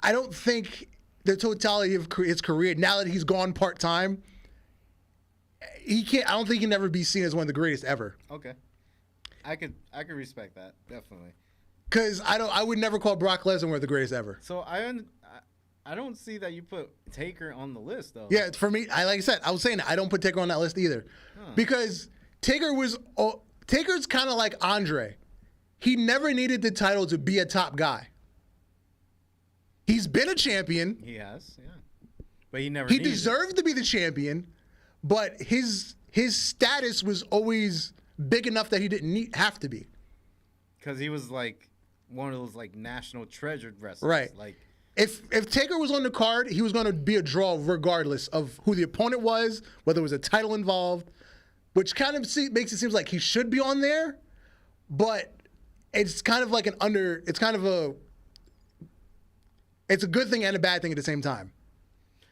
A: I don't think the totality of his career, now that he's gone part-time, I don't think he can ever be seen as one of the greatest ever.
B: Okay. I could respect that, definitely.
A: Because I would never call Brock Lesnar one of the greatest ever.
B: So I don't see that you put Taker on the list, though.
A: Yeah, for me, like I said, I was saying I don't put Taker on that list either. Because Taker's kind of like Andre. He never needed the title to be a top guy. He's been a champion.
B: He has, yeah. But he never
A: He
B: needed
A: deserved to be the champion, but his status was always big enough that he didn't have to be.
B: Because he was like one of those like national treasured wrestlers.
A: Right.
B: Like
A: If Taker was on the card, he was going to be a draw regardless of who the opponent was, whether it was a title involved, which kind of makes it seem like he should be on there, but it's kind of like it's a good thing and a bad thing at the same time.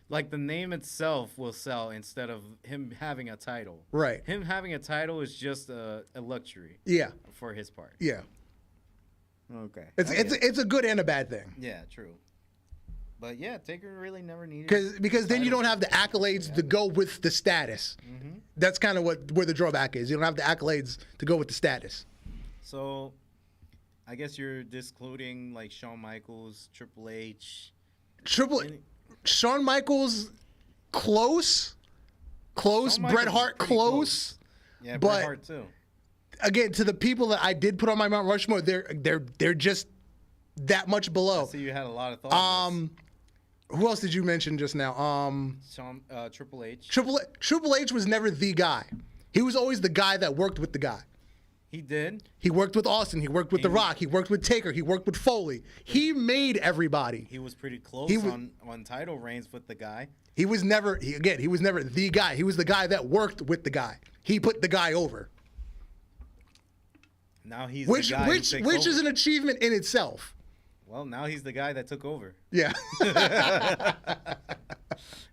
B: Like the name itself will sell instead of him having a title.
A: Right.
B: Him having a title is just a luxury.
A: Yeah.
B: For his part.
A: Yeah.
B: Okay.
A: It's a good and a bad thing.
B: Yeah, true. But yeah, Taker really never needed
A: because then you don't have the accolades to go with the status.
B: Mm-hmm.
A: That's kind of where the drawback is. You don't have the accolades to go with the status.
B: So, I guess you're discluding like Shawn Michaels, Triple H.
A: Shawn Michaels, close. Bret Hart, close.
B: Yeah,
A: but
B: Bret Hart too.
A: Again, to the people that I did put on my Mount Rushmore, they're just that much below.
B: I see you had a lot of thoughts.
A: Who else did you mention just now?
B: Triple H.
A: Triple H was never the guy. He was always the guy that worked with the guy.
B: He did.
A: He worked with Austin. He worked with The Rock. He worked with Taker. He worked with Foley. He made everybody.
B: He was pretty close on title reigns with the guy.
A: He was never the guy. He was the guy that worked with the guy. He put the guy over.
B: Now he's
A: which
B: the guy
A: which is an achievement in itself.
B: Well, now he's the guy that took over.
A: Yeah.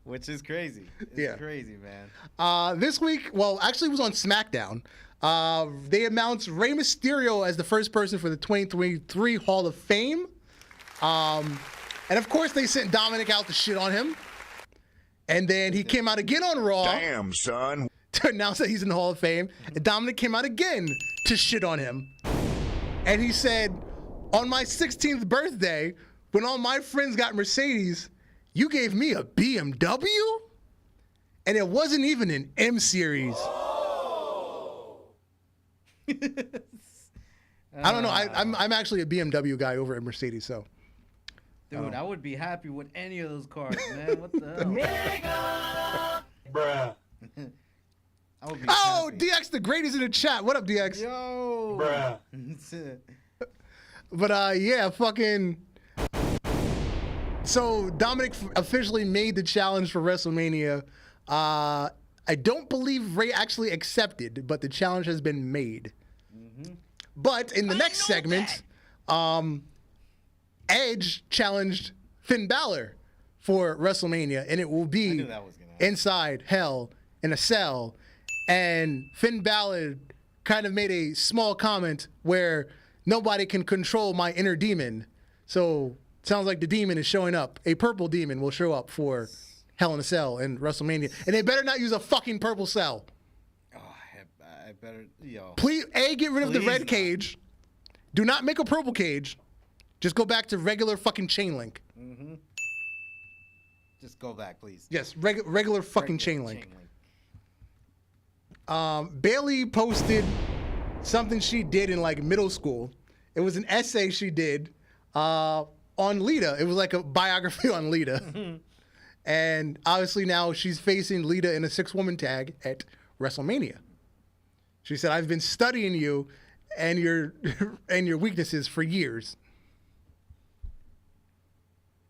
B: Which is crazy. It's crazy, man.
A: This week, well, actually it was on SmackDown. They announced Rey Mysterio as the first person for the 2023 Hall of Fame. And of course they sent Dominic out to shit on him. And then he came out again on Raw.
C: Damn, son.
A: To announce that he's in the Hall of Fame. And Dominic came out again to shit on him. And he said, on my 16th birthday, when all my friends got Mercedes, you gave me a BMW? And it wasn't even an M Series. I don't know. I'm actually a BMW guy over at Mercedes, so.
B: Dude, I would be happy with any of those cars, man. What the hell?
C: Bruh.
B: I would be
A: Oh,
B: happy.
A: DX the Great is in the chat. What up, DX?
B: Yo.
C: Bruh.
A: But yeah, fucking. So Dominic officially made the challenge for WrestleMania. I don't believe Ray actually accepted, but the challenge has been made. Mm-hmm. But in the next segment, Edge challenged Finn Balor for WrestleMania, and it will be inside Hell in a Cell. And Finn Balor kind of made a small comment where nobody can control my inner demon. So sounds like the demon is showing up. A purple demon will show up for Hell in a Cell and WrestleMania. And they better not use a fucking purple cell.
B: Oh, I better, yo.
A: Please, get rid of the red
B: not.
A: cage. Do not make a purple cage. Just go back to regular fucking chain link.
B: Mm-hmm. Just go back, please.
A: Yes, regular fucking chain link. Bailey posted something she did in like middle school. It was an essay she did on Lita. It was like a biography on Lita. And obviously now she's facing Lita in a 6-woman tag at WrestleMania. She said, "I've been studying you and your weaknesses for years."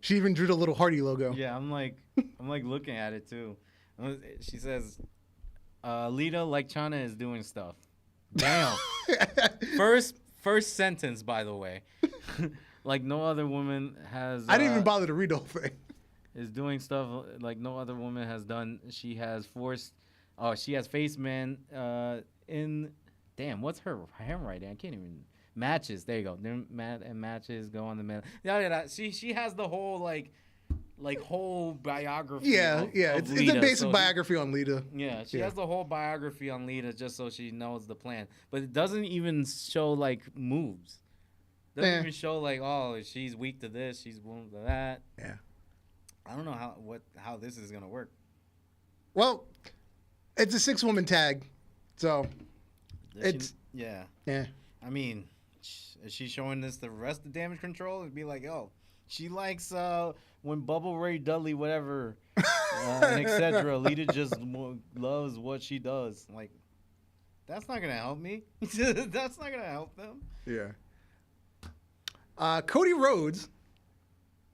A: She even drew the little Hardy logo.
B: Yeah, I'm like looking at it too. She says, "Lita, like China, is doing stuff." Damn. First sentence, by the way. Like no other woman has.
A: I didn't even bother to read the whole thing.
B: Is doing stuff like no other woman has done. She has forced. Oh, she has faced men in. Damn, what's her handwriting? I can't even. Matches. There you go. And matches go on the man. Yeah. She has the whole like whole biography.
A: Yeah,
B: of
A: it's
B: Lita,
A: a basic biography on Lita.
B: Yeah, she has the whole biography on Lita just so she knows the plan. But it doesn't even show like moves. Doesn't even show like, oh, she's weak to this, she's weak to that.
A: Yeah.
B: I don't know how this is gonna work.
A: Well, it's a 6-woman tag, so
B: yeah.
A: Yeah.
B: I mean, is she showing this the rest of Damage Control? It'd be like, oh, she likes when Bubble Ray Dudley, whatever, and etc. Lita just loves what she does. Like, that's not gonna help me. That's not gonna help them.
A: Yeah. Cody Rhodes.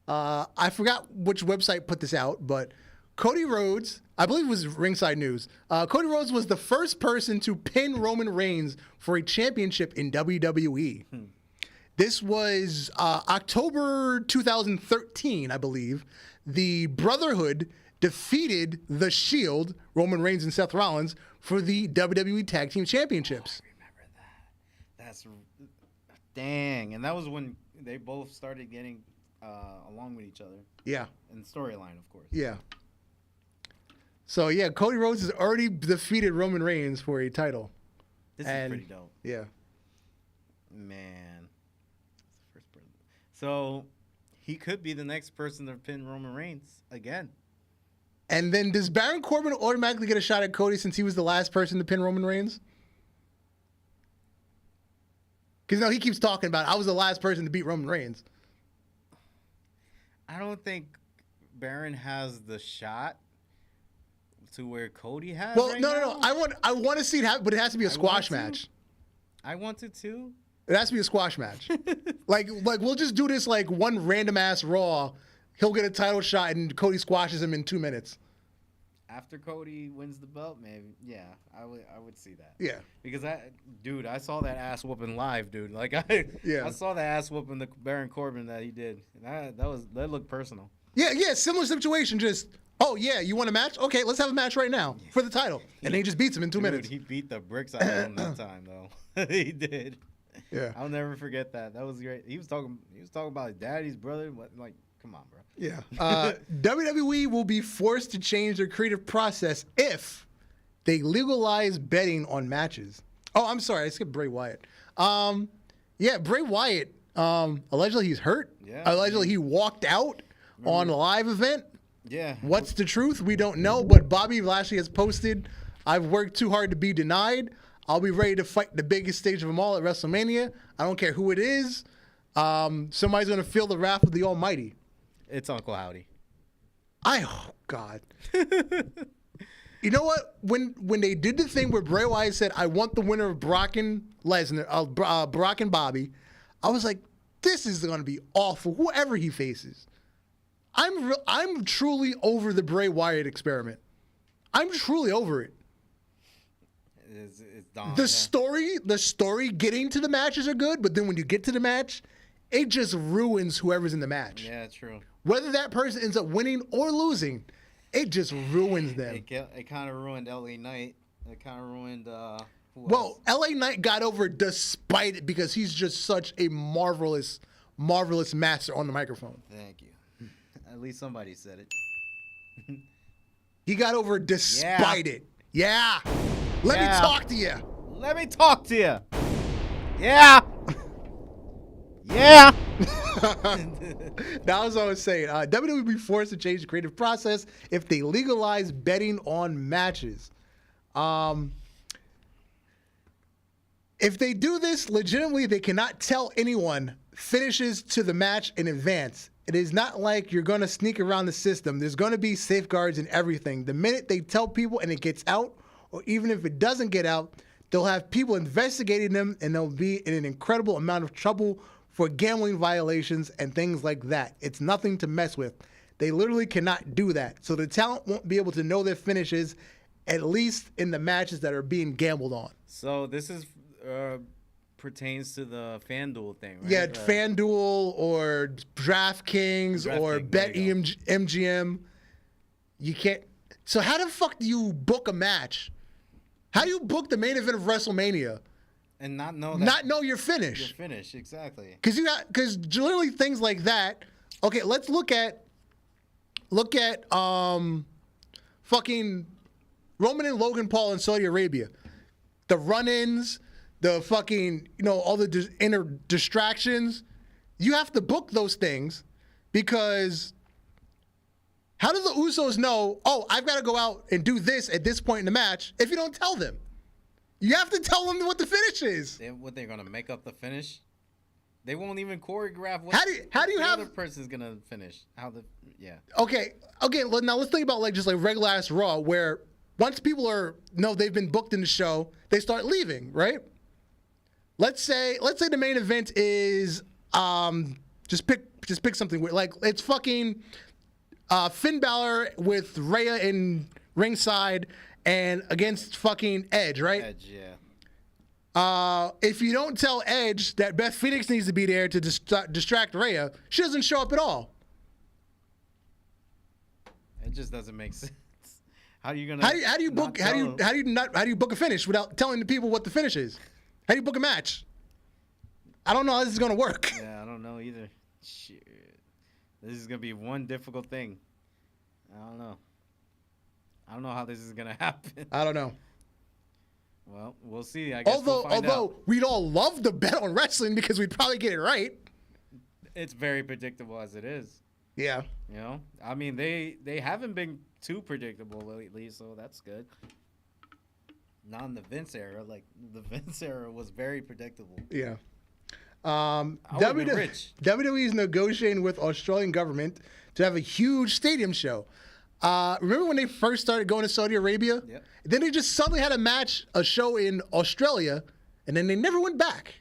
A: I forgot which website put this out, but Cody Rhodes, I believe it was Ringside News. Cody Rhodes was the first person to pin Roman Reigns for a championship in WWE. This was October 2013, I believe. The Brotherhood defeated The Shield, Roman Reigns and Seth Rollins, for the WWE Tag Team Championships.
B: Oh, I remember that. That's dang, and that was when they both started getting along with each other.
A: Yeah.
B: And storyline, of course.
A: Yeah. So, yeah, Cody Rhodes has already defeated Roman Reigns for a title.
B: This is pretty dope.
A: Yeah.
B: Man. First person. So, he could be the next person to pin Roman Reigns again.
A: And then does Baron Corbin automatically get a shot at Cody since he was the last person to pin Roman Reigns? Because, he keeps talking about, I was the last person to beat Roman Reigns.
B: I don't think Baron has the shot to where Cody has.
A: Well,
B: right
A: no.
B: now.
A: I want to see it happen, but it has to be a squash match.
B: I want to too.
A: It has to be a squash match. like we'll just do this like one random ass Raw. He'll get a title shot and Cody squashes him in 2 minutes.
B: After Cody wins the belt, maybe. Yeah, I would see that.
A: Yeah.
B: Because I saw that ass whooping live, dude. Like I saw that ass whooping the Baron Corbin that he did. And that looked personal.
A: Yeah, similar situation. Just, oh yeah, you want a match? Okay, let's have a match right now for the title. And then he just beats him in 2 minutes.
B: He beat the bricks out of him that time though. He did.
A: Yeah.
B: I'll never forget that. That was great. He was talking about his daddy's brother. Like, come on, bro.
A: Yeah. WWE will be forced to change their creative process if they legalize betting on matches. Oh, I'm sorry. I skipped Bray Wyatt. Yeah, Bray Wyatt, allegedly he's hurt.
B: Yeah.
A: Allegedly he walked out on a live event.
B: Yeah.
A: What's the truth? We don't know. But Bobby Lashley has posted, I've worked too hard to be denied. I'll be ready to fight the biggest stage of them all at WrestleMania. I don't care who it is. Somebody's going to feel the wrath of the Almighty.
B: It's Uncle Howdy.
A: Oh, God. You know what? When they did the thing where Bray Wyatt said, I want the winner of Brock and Lesnar, Brock and Bobby, I was like, this is going to be awful, whoever he faces. I'm truly over the Bray Wyatt experiment. I'm truly over it.
B: It's done.
A: The story getting to the matches are good, but then when you get to the match, it just ruins whoever's in the match.
B: Yeah, true.
A: Whether that person ends up winning or losing, it just ruins them.
B: It kind of ruined LA Knight That kind of ruined. Who
A: Well,
B: else?
A: LA Knight got over despite it because he's just such a marvelous master on the microphone.
B: Thank you. At least somebody said it.
A: He got over despite it. Yeah. Let me talk to you.
B: Let me talk to you. Yeah. Yeah.
A: That was what I was saying. WWE would be forced to change the creative process if they legalize betting on matches. If they do this legitimately, they cannot tell anyone finishes to the match in advance. It is not like you're going to sneak around the system. There's going to be safeguards and everything. The minute they tell people and it gets out, or even if it doesn't get out, they'll have people investigating them, and they'll be in an incredible amount of trouble for gambling violations and things like that. It's nothing to mess with. They literally cannot do that. So the talent won't be able to know their finishes, at least in the matches that are being gambled on.
B: So this is pertains to the FanDuel thing, right?
A: Yeah, FanDuel or DraftKings or BetMGM. You can't. So how the fuck do you book a match? How do you book the main event of WrestleMania?
B: And not know
A: your finish.
B: Your finish, exactly.
A: Because literally things like that. Okay, let's look at fucking Roman and Logan Paul in Saudi Arabia. The run-ins, the fucking, all the inner distractions. You have to book those things because how do the Usos know, I've got to go out and do this at this point in the match if you don't tell them? You have to tell them what the finish is.
B: They're going to make up the finish? They won't even choreograph what
A: how do you
B: the
A: have
B: other person's going to finish.
A: Okay, now let's think about just like regular ass Raw where once people they've been booked in the show, they start leaving, right? Let's say the main event is just pick something weird. Like it's fucking Finn Balor with Rhea in ringside and against fucking Edge, right?
B: Edge, yeah.
A: If you don't tell Edge that Beth Phoenix needs to be there to distract Rhea, she doesn't show up at all.
B: It just doesn't make sense. How are you gonna?
A: How do you book a finish without telling the people what the finish is? How do you book a match? I don't know how this is gonna work.
B: Yeah, I don't know either. Shit, this is gonna be one difficult thing. I don't know how this is gonna happen.
A: I don't know.
B: Well, we'll see. I guess we'll find out.
A: We'd all love to bet on wrestling because we'd probably get it right.
B: It's very predictable as it is.
A: Yeah.
B: I mean, they haven't been too predictable lately, so that's good. Not in the Vince era. Like, the Vince era was very predictable.
A: Yeah.
B: Rich.
A: WWE is negotiating with Australian government to have a huge stadium show. Remember when they first started going to Saudi Arabia?
B: Yep.
A: Then they just suddenly had a show in Australia, and then they never went back.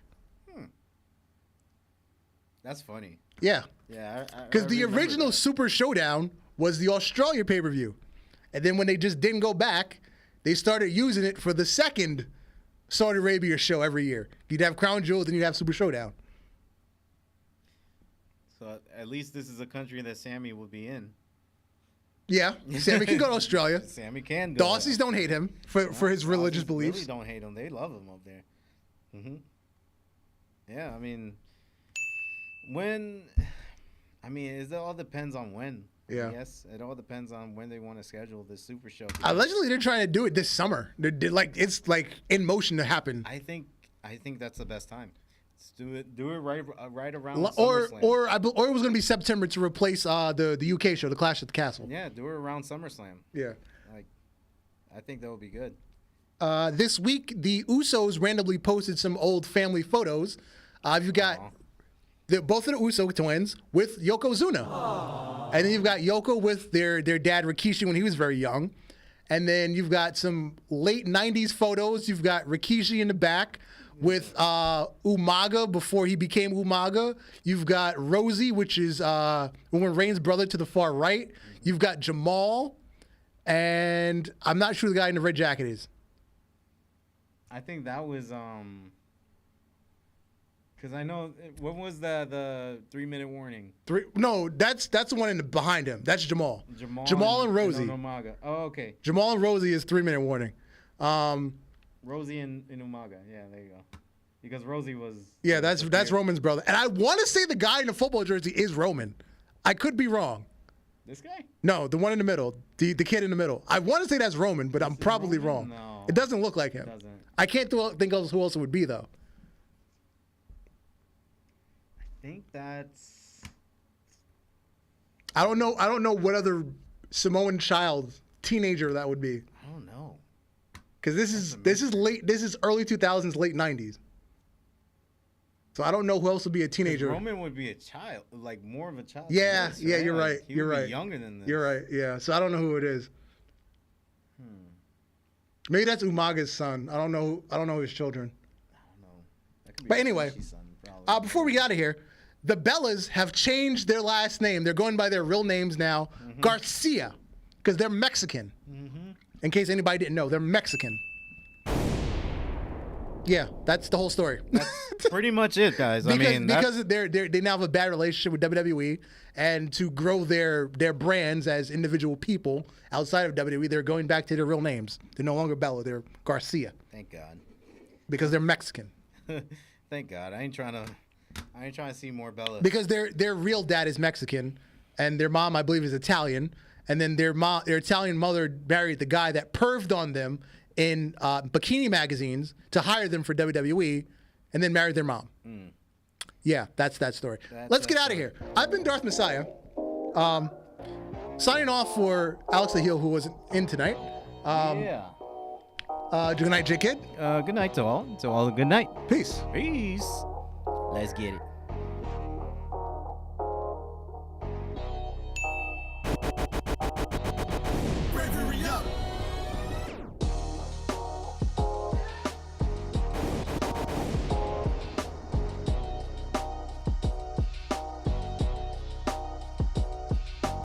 B: That's funny.
A: Yeah.
B: Yeah.
A: Because the
B: remember
A: original
B: that.
A: Super Showdown was the Australia pay-per-view. And then when they just didn't go back, they started using it for the second Saudi Arabia show every year. You'd have Crown Jewel, then you'd have Super Showdown.
B: So at least this is a country that Sammy will be in.
A: Yeah, Sammy can go to Australia.
B: Sammy can
A: The
B: go.
A: Aussies don't hate him for his religious
B: Aussies
A: beliefs.
B: Really don't hate him. They love him up there. Yeah, I mean, it all depends on when.
A: Yeah.
B: Yes, it all depends on when they want to schedule the Super Show.
A: Allegedly, they're trying to do it this summer. It's in motion to happen.
B: I think that's the best time. Let's do it right around
A: Or
B: SummerSlam.
A: it was going to be September to replace the UK show, the Clash at the Castle.
B: Yeah, do it around SummerSlam.
A: Yeah.
B: I think that would be good.
A: This week, the Usos randomly posted some old family photos. You've got both of the Uso twins with Yokozuna. Aww. And then you've got Yoko with their dad Rikishi when he was very young. And then you've got some late 90s photos. You've got Rikishi in the back with Umaga before he became Umaga. You've got Rosie, which is Roman Reigns' brother to the far right. You've got Jamal. And I'm not sure who the guy in the red jacket is.
B: I think that was because I know what was the 3-minute warning.
A: No, that's the one behind him. That's Jamal. Jamal and Rosie.
B: Umaga. Oh, okay.
A: Jamal and Rosie is 3-minute warning.
B: Rosie and Umaga. Yeah, there you go. Because Rosie was.
A: Yeah, that's Roman's brother. And I want to say the guy in the football jersey is Roman. I could be wrong.
B: This guy?
A: No, the one in the middle. The kid in the middle. I want to say that's Roman, but I'm probably wrong.
B: No.
A: It doesn't look like him.
B: It doesn't.
A: I can't think of who else it would be, though.
B: I think that's.
A: I don't know what other Samoan child, teenager that would be.
B: I don't know.
A: Because this is early 2000s, late 90s. So I don't know who else would be a teenager.
B: Roman would be a child, like more of a child.
A: Yeah,
B: this,
A: yeah,
B: right?
A: you're
B: Like,
A: right.
B: He
A: You're
B: would
A: right.
B: be younger than this.
A: You're right. Yeah. So I don't know who it is. Maybe that's Umaga's son. I don't know his children.
B: I don't know. That could be
A: But anyway,
B: Rishi's son, probably.
A: before we get out of here, the Bellas have changed their last name. They're going by their real names now, Garcia, because they're Mexican. In case anybody didn't know, they're Mexican. Yeah, that's the whole story.
B: That's pretty much it, guys.
A: Because they now have a bad relationship with WWE, and to grow their brands as individual people outside of WWE, they're going back to their real names. They're no longer Bella, they're Garcia.
B: Thank God.
A: Because they're Mexican.
B: Thank God. I ain't trying to see more Bella.
A: Because their real dad is Mexican, and their mom, I believe, is Italian, and then their Italian mother married the guy that perved on them in bikini magazines to hire them for WWE, and then married their mom. Yeah, that's that story. Let's get out of here. I've been Darth Messiah. Signing off for Alex the Heel, who wasn't in tonight.
B: Yeah.
A: Good night, J-Kid.
B: Good night to all. To all, good night.
A: Peace.
B: Peace. Let's get it.